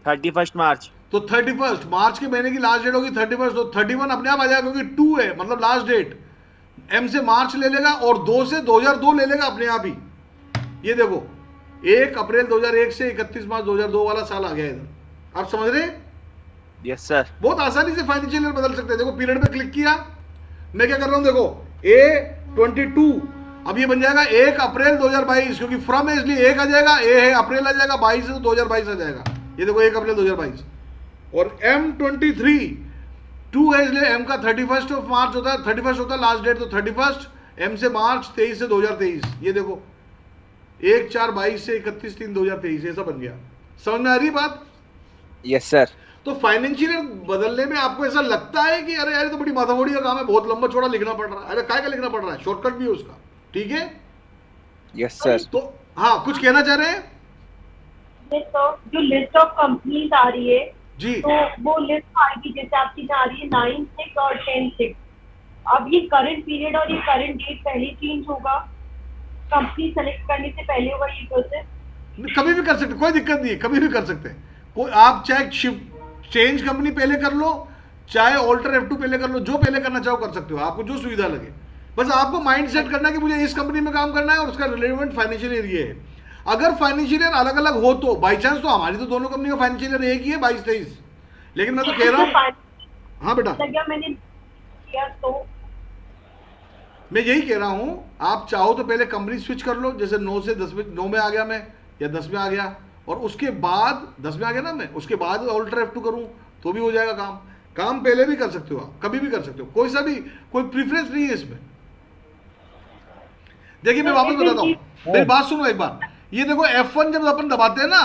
31 मार्च। तो 31 मार्च के महीने की लास्ट डेट होगी 31, तो 31 अपने आप आ जाएगा क्योंकि 2 है, मतलब लास्ट डेट। M से मार्च ले लेगा और 2 से 2002 ले लेगा अपने आप ही। ये देखो 1 अप्रैल 2001 से 31 मार्च 2002 वाला साल आ गया इधर। आप समझ रहे हैं? Yes sir. बहुत आसानी से फाइनेंशियल ईयर बदल सकते हैं। देखो पीरियड पे क्लिक किया, मैं क्या कर रहा हूं, देखो A22, अब ये बन जाएगा 1 अप्रैल 2022, क्योंकि फ्रॉम है इसलिए 1 आ जाएगा, ए है अप्रैल आ जाएगा, 22 है तो 2022 आ जाएगा। ये देखो 1 अप्रैल 2022। और M23 2 है इसलिए M का 31 ऑफ मार्च होता है, 31 होता है लास्ट डेट, तो 31 M से मार्च, 23 से 2023। ये देखो 1/4/22 से 31/3/2023 ऐसा बन गया। समझ में आ रही बात? Yes sir. तो फाइनेंशियल ईयर बदलने में आपको ऐसा लगता है कि अरे यार ये तो बड़ी माथामोड़ी का काम है, बहुत लंबा चौड़ा लिखना पड़ रहा है। अरे काय का लिखना पड़ रहा है, शॉर्टकट भी है उसका। ठीक है, यस सर। तो हाँ कुछ कहना चाह रहे हैं तो जो लिस्ट ऑफ कंपनीज आ रही है जी? तो वो लिस्ट आएगी जैसे आपकी आ रही है 9/6 और 10/6। अब ये करंट पीरियड और ये करंट डेट पहले चेंज होगा, कंपनी सेलेक्ट करने से पहले होगा ये प्रोसेस? कभी भी कर सकते, कोई दिक्कत नहीं है, कभी भी कर सकते हैं। कोई आप चाहे शिफ्ट चेंज कंपनी पहले कर लो, चाहे ऑल्टर F2 पहले कर लो, जो पहले करना चाहो कर सकते हो, आपको जो सुविधा लगे। बस आपको माइंड सेट करना है कि मुझे इस कंपनी में काम करना है और उसका रिलेवेंट फाइनेंशियल ईयर ये है। अगर फाइनेंशियल ईयर अलग अलग हो तो बाई चांस, तो हमारी तो दोनों कंपनी का फाइनेंशियल ईयर एक ही है 22-23, लेकिन मैं तो कह रहा हूँ, हाँ बेटा मैंने किया तो मैं यही कह रहा हूं, आप चाहो तो पहले कंपनी स्विच कर लो, जैसे 9 से 10 में, 9 में आ गया मैं, या 10 में आ गया, और उसके बाद 10 में आ गया ना मैं, उसके बाद ऑल्टर F2 करूं तो भी हो जाएगा काम। काम पहले भी कर सकते हो आप, कभी भी कर सकते हो, कोई सा भी, कोई प्रीफरेंस नहीं है इसमें। देखिए मैं वापस बताता हूं, मेरी बात सुनो एक बार। ये देखो F1 जब अपन दबाते हैं ना,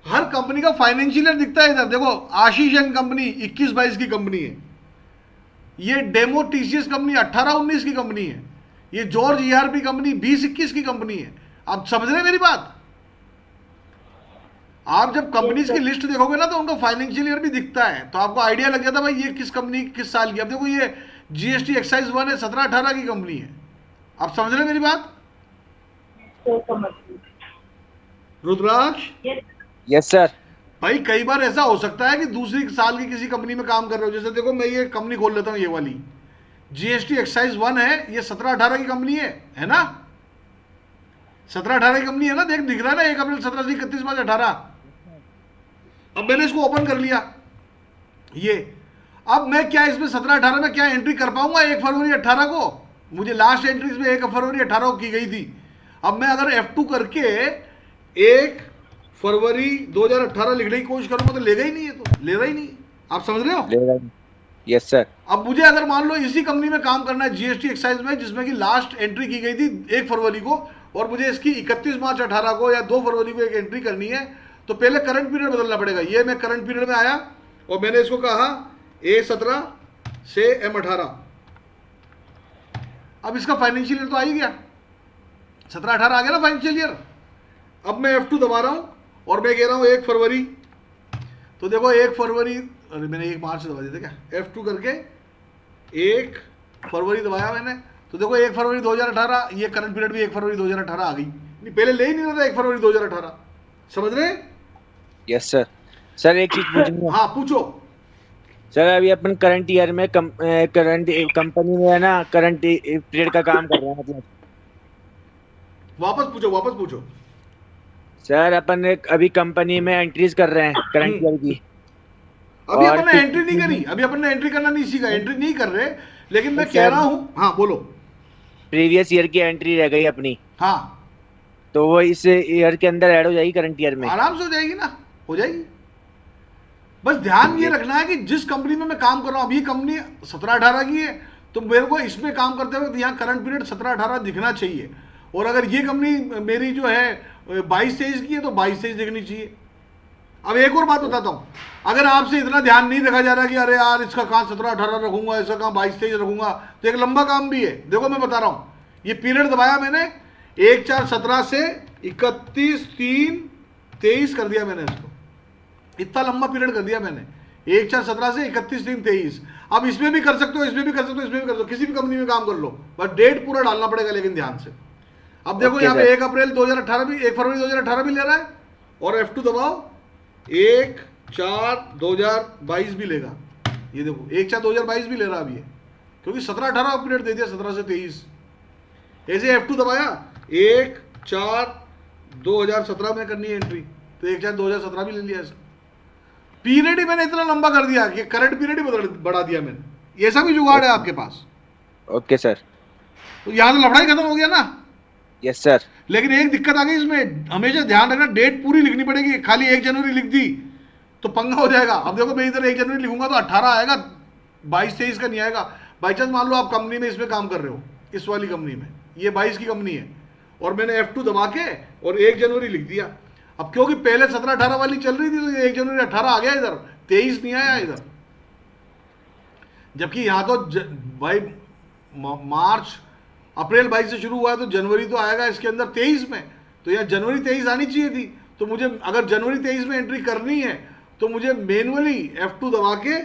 हर कंपनी का फाइनेंशियल ईयर दिखता है इधर। देखो आशीष एंड कंपनी 21-22 की कंपनी है, ये डेमो TCS कंपनी 18-19 की कंपनी है, ये जॉर्ज ERP कंपनी 20-21 की कंपनी है। आप समझ रहे हैं मेरी बात? आप जब कंपनीज की लिस्ट देखोगे ना तो उनका फाइनेंशियल ईयर भी दिखता है, तो आपको आइडिया लग जाता है भाई ये किस कंपनी किस साल की। अब देखो ये GST एक्साइज 1 है, 17-18 की कंपनी है। आप समझ रहे हैं मेरी बात तो समझ रुद्राक्ष? Yes sir. भाई कई बार ऐसा हो सकता है कि दूसरी साल की किसी कंपनी में काम कर रहे हो। जैसे देखो मैं ये कंपनी खोल लेता हूँ, ये वाली GST एक्साइज 1 है, ये 17-18 की कंपनी है ना? 17-18 की कंपनी है ना, देख दिख रहा है ना, 1 अप्रैल 17 से 31 मार्च 18। अब मैंने इसको ओपन कर लिया ये। अब मैं क्या इसमें 17-18 में क्या एंट्री कर पाऊंगा 1 फरवरी 18 को? मुझे लास्ट एंट्री इसमें 1 फरवरी 18 को की गई थी। अब मैं अगर F2 करके 1 फरवरी 2018 लिखने की कोशिश करूंगा तो लेगा ही नहीं है, तो ले रहा ही नहीं। आप समझ रहे हो? Yes sir. अब मुझे अगर मान लो इसी कंपनी में काम करना है GST एक्साइज में, जिसमें कि लास्ट एंट्री की गई थी 1 फरवरी को, और मुझे इसकी 31 मार्च 18 को या 2 फरवरी को एक एंट्री करनी है, तो पहले करंट पीरियड बदलना पड़ेगा। ये मैं करंट पीरियड में आया और मैंने इसको कहा A17 से M18। अब इसका फाइनेंशियल ईयर तो आ ही गया, 17-18 आ गया ना फाइनेंशियल ईयर। अब मैं F2 दबा रहा हूं और मैं कह रहा हूं 1 फरवरी, तो देखो 1 फरवरी, अरे मैंने 1 मार्च दबा दिया था क्या? F2 करके 1 फरवरी दबाया मैंने, तो देखो 1 फरवरी 2018, ये करंट पीरियड भी 1 फरवरी 2018 आ गई। नहीं पहले ले ही नहीं रहा था 1 फरवरी 2018। समझ रहे? Yes sir. सर एक चीज पूछूंगा। हाँ पूछो। सर अभी अपन करंट ईयर में करंट कंपनी में है ना, करंट पीरियड का काम कर रहे हैं, मतलब वापस पूछो। सर अपन अभी कंपनी में एंट्रीज कर रहे हैं करंट ईयर की। अभी और अपन ने एंट्री नहीं करी, अभी अपन ने एंट्री करना नहीं सीखा, एंट्री नहीं कर रहे, लेकिन मैं कह रहा हूँ, हाँ बोलो। प्रीवियस ईयर की एंट्री रह गई अपनी, हाँ तो वो इस ईयर के अंदर ऐड हो जाएगी करंट ईयर में? आराम से हो जाएगी ना, हो जाएगी। बस ध्यान ये रखना है कि जिस कंपनी में मैं काम कर रहा हूँ, अभी कंपनी 17-18 की है, तो मेरे को इसमें काम करते हुए यहाँ करंट पीरियड 17-18 दिखना चाहिए। और अगर ये कंपनी मेरी जो है 22-23 की है तो 22-23 दिखनी चाहिए। अब एक और बात बताता हूं, अगर आपसे इतना ध्यान नहीं रखा जा रहा कि अरे यार इसका कहाँ 17-18 रखूंगा, इसका कहाँ 22-23 रखूंगा, तो एक लंबा काम भी है। देखो मैं बता रहा हूं, ये पीरियड दबाया मैंने 1/4/17 से 31/3/23 कर दिया मैंने इसको, इतना लंबा पीरियड कर दिया मैंने 1/4/17 से 31/3/23। अब इसमें भी कर सकते हो, इसमें भी कर सकते हो, इसमें भी कर सकते हो, किसी भी कंपनी में काम कर लो, बस डेट पूरा डालना पड़ेगा लेकिन ध्यान से। अब देखो यहाँ पे 1 अप्रैल 2018 भी, 1 फरवरी 2018 भी ले रहा है, और F2 दबाओ 1/4/2022 भी लेगा। ये देखो 1/4/2022 भी ले रहा है अभी ये, क्योंकि 17-18 पीरियड दे दिया, 17 से 23। ऐसे F2 दबाया 1/4/2017 में करनी है एंट्री, तो 1/4/2017 भी ले लिया ऐसा। पीरियड ही मैंने इतना लंबा कर दिया कि करंट पीरियड ही बढ़ा दिया मैंने। ऐसा भी जुगाड़ है आपके पास। Okay sir. तो यहाँ तो लफड़ा ही खत्म हो गया ना। Yes sir. लेकिन एक दिक्कत आ गई इसमें, हमेशा ध्यान रखना डेट पूरी लिखनी पड़ेगी, खाली 1 जनवरी लिख दी तो पंगा हो जाएगा। अब देखो मैं इधर 1 जनवरी लिखूंगा तो 18 आएगा, 22-23 का नहीं आएगा। बाई चांस मान लो आप कंपनी में इसमें काम कर रहे हो, इस वाली कंपनी में, ये 22 की कंपनी है, और मैंने F2 दबा के और 1 जनवरी लिख दिया। अब क्योंकि पहले 17-18 वाली चल रही थी तो ये 1 जनवरी 18 आ गया, इधर 23 नहीं आया इधर। जबकि यहाँ तो भाई मार्च अप्रैल 22 से शुरू हुआ है तो जनवरी तो आएगा इसके अंदर 23 में, तो यहाँ जनवरी 23 आनी चाहिए थी। तो मुझे अगर जनवरी 23 में एंट्री करनी है तो मुझे मैनुअली F2 दबा के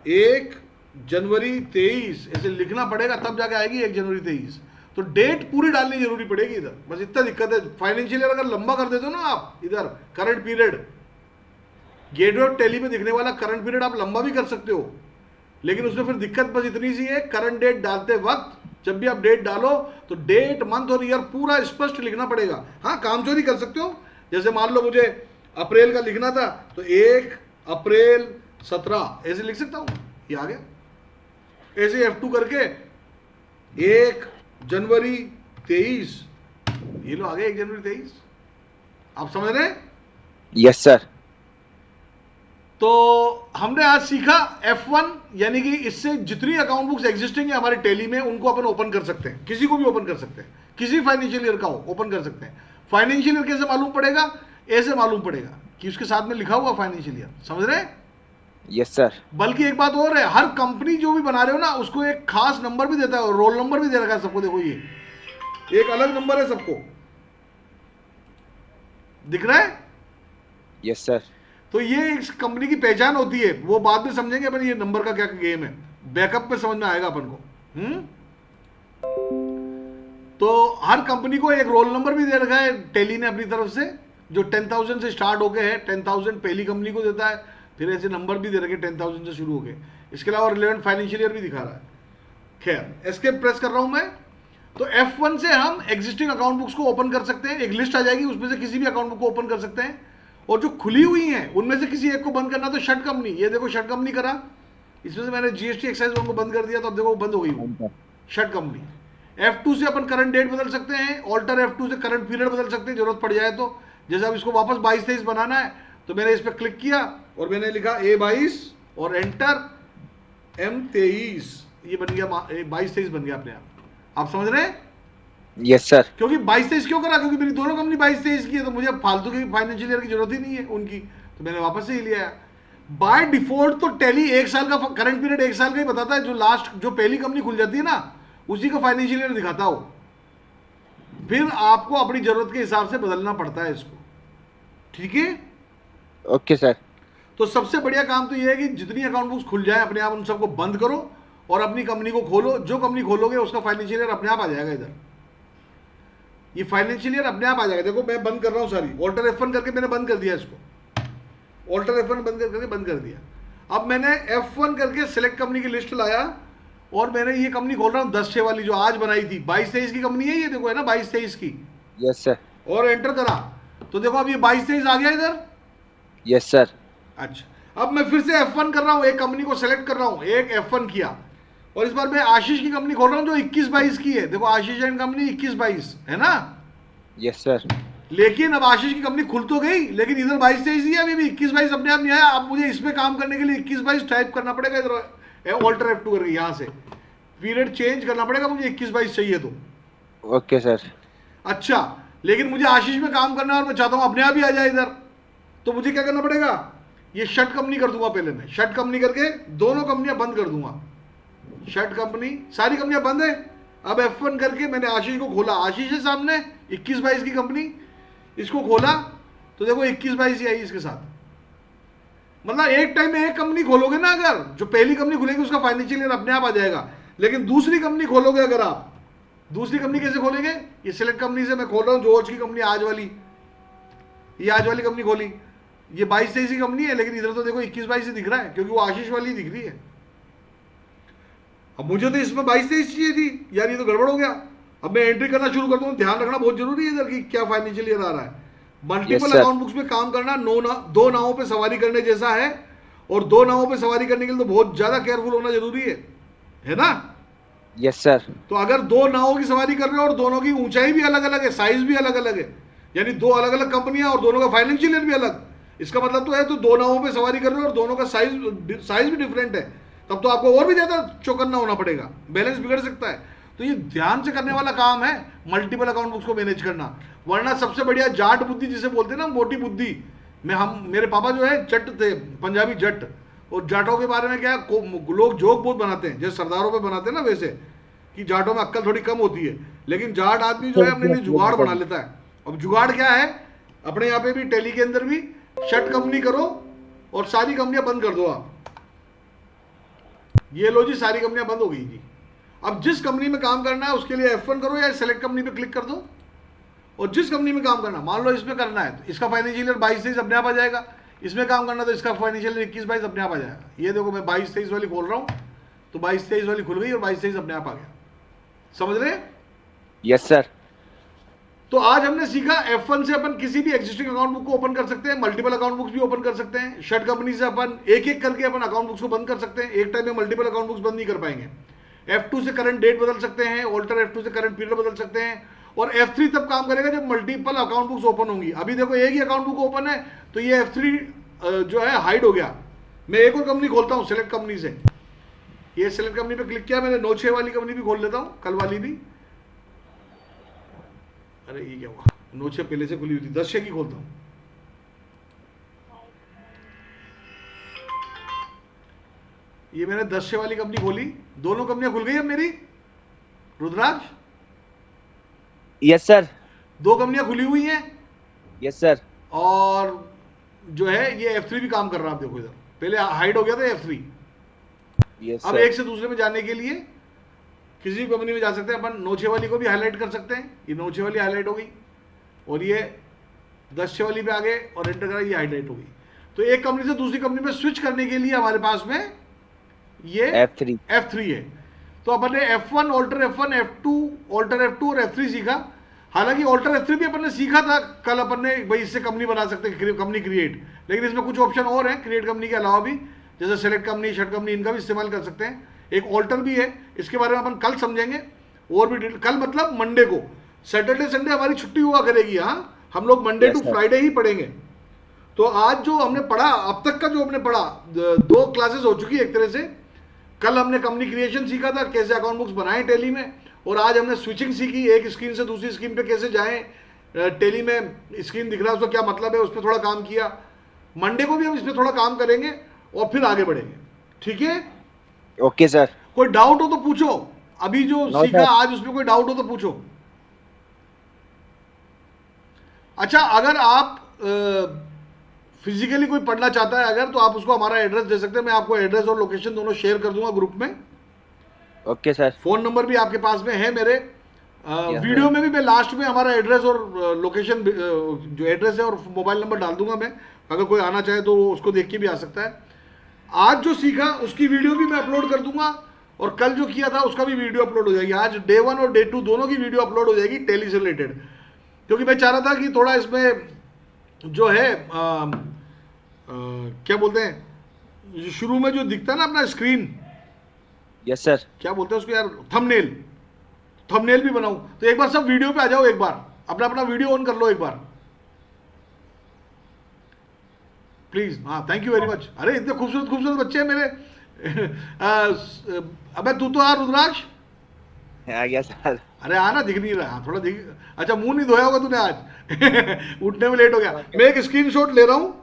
1 जनवरी 23 ऐसे लिखना पड़ेगा, तब जाके आएगी 1 जनवरी 23। तो डेट पूरी डालनी जरूरी पड़ेगी इधर, बस इतना दिक्कत है। फाइनेंशियल ईयर अगर लंबा कर देते हो ना आप, इधर current period gateway of tally में दिखने वाला करंट पीरियड आप लंबा भी कर सकते हो, लेकिन उसमें फिर दिक्कत बस इतनी सी है, करंट डेट डालते वक्त जब भी आप डेट डालो तो डेट, मंथ और ईयर पूरा स्पष्ट लिखना पड़ेगा। हाँ, काम चोरी कर सकते हो, जैसे मान लो मुझे अप्रैल का लिखना था तो 1 अप्रैल 17 ऐसे लिख सकता हूँ, ये आ गया। ऐसे F2 करके 1 जनवरी 23, ये लो आ गया 1 जनवरी 23। आप समझ रहे हैं? Yes sir. तो हमने आज सीखा F1, यानी कि इससे जितनी अकाउंट बुक्स एग्जिस्टिंग है हमारे टैली में उनको अपन ओपन कर सकते हैं, किसी को भी ओपन कर सकते हैं, किसी फाइनेंशियल ईयर का हो ओपन कर सकते हैं। फाइनेंशियल ईयर कैसे मालूम पड़ेगा? ऐसे मालूम पड़ेगा कि उसके साथ में लिखा हुआ फाइनेंशियल ईयर, समझ रहे हैं? Yes sir. बल्कि एक बात और है, हर कंपनी जो भी बना रहे हो ना उसको एक खास नंबर भी देता है, रोल नंबर भी दे रखा है सबको। देखो ये एक अलग नंबर है सबको, दिख रहा है? Yes sir. तो ये इस कंपनी की पहचान होती है, वो बाद में समझेंगे अपन ये नंबर का क्या गेम है, बैकअप पे समझ में आएगा अपन को। तो हर कंपनी को एक रोल नंबर भी दे रखा है टैली ने अपनी तरफ से, जो 10,000 से स्टार्ट होके है। 10,000 पहली कंपनी को देता है, फिर ऐसे नंबर भी दे रखे 10,000 से शुरू होके। इसके अलावा रिलेवेंट फाइनेंशियल ईयर भी दिखा रहा है। खैर, एस्केप प्रेस कर रहा हूं मैं। तो F1 से हम एग्जिस्टिंग अकाउंट बुक्स को ओपन कर सकते हैं, एक लिस्ट आ जाएगी, उसमें से किसी भी अकाउंट बुक को ओपन कर सकते हैं। और जो खुली हुई हैं उनमें से किसी एक को बंद करना, तो शट कंपनी, ये देखो शट कंपनी करा, इसमें से मैंने GST एक्साइज को बंद कर दिया, तो अब देखो बंद हो गई वो शट कंपनी। F2 से अपन करंट डेट बदल सकते हैं, ऑल्टर F2 से करंट पीरियड बदल सकते हैं जरूरत पड़ जाए तो। जैसे अब इसको वापस 22-23 बनाना है तो मैंने इस पर क्लिक किया और मैंने लिखा A22 और एंटर M23, ये बन गया 22-23 बन गया अपने आप। आप समझ रहे हैं? Yes sir. क्योंकि 22-23 क्यों करा? क्योंकि मेरी दोनों कंपनी 22-23 की है, तो मुझे फालतू की फाइनेंशियल ईयर की जरूरत ही नहीं है उनकी, तो मैंने वापस से ही लिया। बाय डिफॉल्ट तो टैली 1 साल का करंट पीरियड 1 साल का ही बताता है, जो लास्ट जो पहली कंपनी खुल जाती है ना उसी का फाइनेंशियल ईयर दिखाता हो। फिर आपको अपनी जरूरत के हिसाब से बदलना पड़ता है इसको, ठीक है? Okay sir. तो सबसे बढ़िया काम तो यह है कि जितनी अकाउंट बुक्स खुल जाए अपने आप उन सबको बंद करो और अपनी कंपनी को खोलो। जो कंपनी खोलोगे उसका फाइनेंशियल ईयर अपने आप आ जाएगा इधर, ये फाइनेंशियल ईयर अपने आप आ जाएगा। देखो मैं बंद कर रहा हूं सारी, ऑल्टर F1 करके मैंने बंद कर दिया इसको, ऑल्टर F1 करके बंद कर दिया। अब मैंने F1 करके सिलेक्ट कंपनी की लिस्ट लाया और मैंने ये कंपनी खोल रहा हूँ 10-6 वाली जो आज बनाई थी, 22-23 की कंपनी है ये, देखो है ना 22-23 की। Yes sir. और एंटर करा तो देखो अब ये 22-23 आ गया इधर। Yes sir. अच्छा, अब मैं फिर से F1 कर रहा हूँ, एक कंपनी को सेलेक्ट कर रहा हूँ, एक F1 किया और इस बार मैं आशीष की कंपनी खोल रहा हूँ जो 21-22 की है। देखो आशीष एंड कंपनी 21-22 है ना? Yes sir. लेकिन अब आशीष की कंपनी खुल तो गई, लेकिन इधर 22-23 ही है, अभी भी 21-22 अपने आप नहीं आया। अब मुझे इस पे काम करने के लिए 21-22 टाइप करना पड़ेगा इधर, ऑल्टर F2 करके यहाँ से पीरियड चेंज करना पड़ेगा मुझे, 21-22 चाहिए तो। Okay sir. अच्छा, लेकिन मुझे आशीष में काम करना है और मैं चाहता हूं अपने आप ही आ जाए इधर, तो मुझे क्या करना पड़ेगा, ये शट कंपनी कर दूंगा। पहले मैं शट कंपनी करके दोनों कंपनियां बंद कर दूंगा। शट कंपनी, सारी कंपनियां बंद है। अब F1 करके मैंने आशीष को खोला, आशीष के सामने 21-22 की कंपनी, इसको खोला तो देखो 21-22 ही आई इसके साथ। मतलब एक टाइम में एक कंपनी खोलोगे ना, अगर जो पहली कंपनी खुलेगी उसका फाइनेंशियल ईयर अपने आप आ जाएगा। लेकिन दूसरी कंपनी खोलोगे अगर आप, दूसरी कंपनी कैसे खोलेंगे, ये सिलेक्ट कंपनी से मैं खोल रहा हूं, जॉर्ज की कंपनी आज वाली, ये आज वाली कंपनी खोली, ये 22-23 की कंपनी है, लेकिन इधर तो देखो 21-22 ही दिख रहा है क्योंकि वो आशीष वाली दिख रही है। अब मुझे तो इसमें 22-23 चाहिए थी यार, ये तो गड़बड़ हो गया। अब मैं एंट्री करना शुरू करता हूँ, ध्यान रखना बहुत जरूरी है इधर की क्या फाइनेंशियल ईयर आ रहा है। मल्टीपल अकाउंट बुक्स में काम करना दो नावों पे सवारी करने जैसा है, और दो नावों पे सवारी करने के लिए तो बहुत ज्यादा केयरफुल होना जरूरी है ना। Yes sir. तो अगर दो नावों की सवारी कर रहे हो और दोनों की ऊंचाई भी अलग अलग है, साइज भी अलग अलग है, यानी दो अलग अलग कंपनियां और दोनों का फाइनेंशियल ईयर भी अलग, इसका मतलब तो है तो दो नावों पे सवारी कर रहे हो और दोनों का साइज भी डिफरेंट है, तब तो आपको और भी ज्यादा चौकन्ना होना पड़ेगा, बैलेंस बिगड़ सकता है। तो ये ध्यान से करने वाला काम है मल्टीपल अकाउंट बुक्स को मैनेज करना। वरना सबसे बढ़िया जाट बुद्धि जिसे बोलते हैं ना, मोटी बुद्धि में, मेरे पापा जो है जट थे, पंजाबी जट, और जाटों के बारे में क्या लोग जोक बहुत बनाते हैं, जैसे सरदारों पे बनाते हैं ना वैसे, कि जाटों में अक्ल थोड़ी कम होती है, लेकिन जाट आदमी जो है अपने लिए जुगाड़ बना लेता है। अब जुगाड़ क्या है, अपने यहाँ पे भी टेली के अंदर भी शट कंपनी करो और सारी कंपनियां बंद कर दो आप। ये लो जी, सारी कंपनियां बंद हो गई जी। अब जिस कंपनी में काम करना है उसके लिए F1 करो या सेलेक्ट कंपनी पे क्लिक कर दो, और जिस कंपनी में काम करना, मान लो इसमें करना है तो इसका फाइनेंशियल ईयर 22-23 अपने आप आ जाएगा, इसमें काम करना तो इसका फाइनेंशियल ईयर 21-22 अपने आप आ जाएगा। ये देखो मैं 22-23 वाली खोल रहा हूँ तो 22-23 वाली खुल गई और 22-23 अपने आप आ गया। समझ रहे? Yes sir. तो आज हमने सीखा F1 से अपन किसी भी एग्जिस्टिंग अकाउंट बुक को ओपन कर सकते हैं, मल्टीपल अकाउंट बुक्स भी ओपन कर सकते हैं। शट कंपनी से अपन एक एक करके अपन अकाउंट बुक्स को बंद कर सकते हैं, एक टाइम में मल्टीपल अकाउंट बुक्स बंद नहीं कर पाएंगे। F2 से करंट डेट बदल सकते हैं, ऑल्टर F2 से करंट पीरियड बदल सकते हैं, और F3 तब काम करेगा जब मल्टीपल अकाउंट बुक्स ओपन होंगी। अभी देखो एक ही अकाउंट बुक ओपन है तो ये F3 जो है हाइड हो गया। मैं एक और कंपनी खोलता हूँ सेलेक्ट कंपनी से, ये सेलेक्ट कंपनी पे क्लिक किया मैंने, 9-6 वाली कंपनी भी खोल लेता हूँ, कल वाली भी। अरे ये क्या हुआ, 9-6 पहले से खुली हुई थी, 10-6 की खोलता हूँ। ये मैंने 10-6 वाली कंपनी खोली, दोनों कंपनियां खुल गई अब मेरी, रुद्राक्ष। Yes sir. दो कंपनियां खुली हुई हैं। Yes sir. और जो है ये F3 भी काम कर रहा है। आप देखो इधर पहले हाइड हो गया था F3। यस अब सर। एक से दूसरे में जाने के लिए किसी भी कंपनी में जा सकते हैं अपन। 9-6 वाली को भी हाईलाइट कर सकते हैं, ये 9-6 वाली हाईलाइट हो गई, और ये 10-6 वाली पे आ गए और एंटर करा, ये हाईलाइट हो गई। तो एक कंपनी से दूसरी कंपनी में स्विच करने के लिए हमारे पास में ये F3 है। तो अपन ने F1, alter F1, F2, alter F2 और F3 सीखा। हालांकि ऑल्टर F3 भी अपन ने सीखा था कल, अपन ने भाई इससे कंपनी बना सकते हैं, कंपनी क्रिएट, लेकिन इसमें कुछ ऑप्शन और हैं क्रिएट कंपनी के अलावा भी, जैसे सेलेक्ट कंपनी, शट कंपनी, इनका भी इस्तेमाल कर सकते हैं। एक ऑल्टर भी है, इसके बारे में अपन कल समझेंगे और भी कल मतलब मंडे को। सैटरडे संडे हमारी छुट्टी हुआ करेगी, हाँ, हम लोग मंडे टू फ्राइडे ही पढ़ेंगे। तो आज जो हमने पढ़ा, अब तक का जो हमने पढ़ा, 2 क्लासेस हो चुकी है एक तरह से। कल हमने कंपनी क्रिएशन सीखा था, कैसे अकाउंट बुक्स बनाएं टेली में, और आज हमने स्विचिंग सीखी, एक स्क्रीन से दूसरी स्क्रीन पे कैसे जाएं। टेली में स्क्रीन दिख रहा है उसका क्या मतलब है, उस पर थोड़ा काम किया। मंडे को भी हम इस पर थोड़ा काम करेंगे और फिर आगे बढ़ेंगे, ठीक है? Okay sir. कोई डाउट हो तो पूछो, अभी जो सीखा आज उसमें कोई डाउट हो तो पूछो। अच्छा, अगर आप फिजिकली कोई पढ़ना चाहता है अगर, तो आप उसको हमारा एड्रेस दे सकते हैं। मैं आपको एड्रेस और लोकेशन दोनों शेयर कर दूंगा ग्रुप में। Okay sir. फोन नंबर भी आपके पास में है मेरे। वीडियो में भी मैं लास्ट में हमारा एड्रेस और लोकेशन, जो एड्रेस है और मोबाइल नंबर डाल दूंगा मैं, अगर कोई आना चाहे तो वो उसको देख के भी आ सकता है। आज जो सीखा उसकी वीडियो भी मैं अपलोड कर दूंगा, और कल जो किया था उसका भी वीडियो अपलोड हो जाएगी। आज डे 1 और डे 2 दोनों की वीडियो अपलोड हो जाएगी टेली से रिलेटेड, क्योंकि मैं चाह रहा था कि थोड़ा इसमें जो है क्या बोलते हैं, शुरू में जो दिखता है ना अपना स्क्रीन, यस सर, क्या बोलते हैं उसको यार, थंबनेल भी बनाऊं। तो एक बार सब वीडियो पे आ जाओ, एक बार अपना वीडियो ऑन कर लो एक बार प्लीज। हाँ, थैंक यू वेरी मच। अरे इतने खूबसूरत बच्चे हैं मेरे। अबे तू तो आ रुद्राक्ष, आ गया सर। अरे आना, दिख नहीं रहा थोड़ा दिख। अच्छा मुंह नहीं धोया होगा तूने आज उठने में लेट हो गया। मैं एक स्क्रीनशॉट ले रहा हूँ,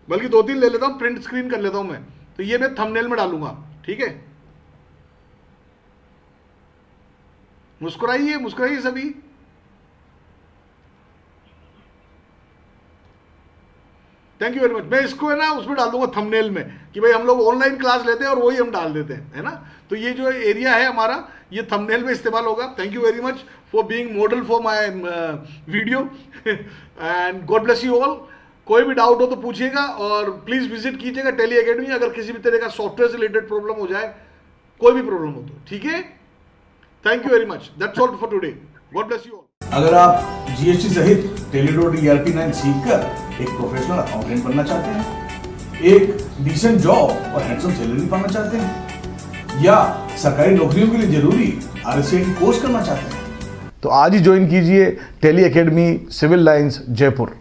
बल्कि 2-3 ले लेता हूँ, प्रिंट स्क्रीन कर लेता हूँ मैं, तो ये मैं थंबनेल में डालूंगा, ठीक है। मुस्कुराइए मुस्कुराइए सभी। Thank you very much. मैं इसको है ना उसमें डाल दूंगा थंबनेल में कि भाई हम लोग ऑनलाइन क्लास लेते हैं और वही हम डाल देते हैं, है ना। तो ये जो एरिया है हमारा, ये थंबनेल में इस्तेमाल होगा। Thank you very much for being model for my video and God bless you all. कोई भी डाउट हो तो पूछिएगा और प्लीज विजिट कीजिएगा टेली एकेडमी, अगर किसी भी तरह का सॉफ्टवेयर से रिलेटेड प्रॉब्लम हो जाए, कोई भी प्रॉब्लम हो तो, ठीक है। Thank you very much, that's all for today, God bless you all. अगर आप जीएसटी सहित टेलीडॉट ERP9 सीखकर एक प्रोफेशनल अकाउंटेंट बनना चाहते हैं, एक डिसेंट जॉब और हैंडसम सैलरी पाना चाहते हैं, या सरकारी नौकरियों के लिए जरूरी RSCIT कोर्स करना चाहते हैं, तो आज ही ज्वाइन कीजिए Tally Academy Civil Lines Jaipur.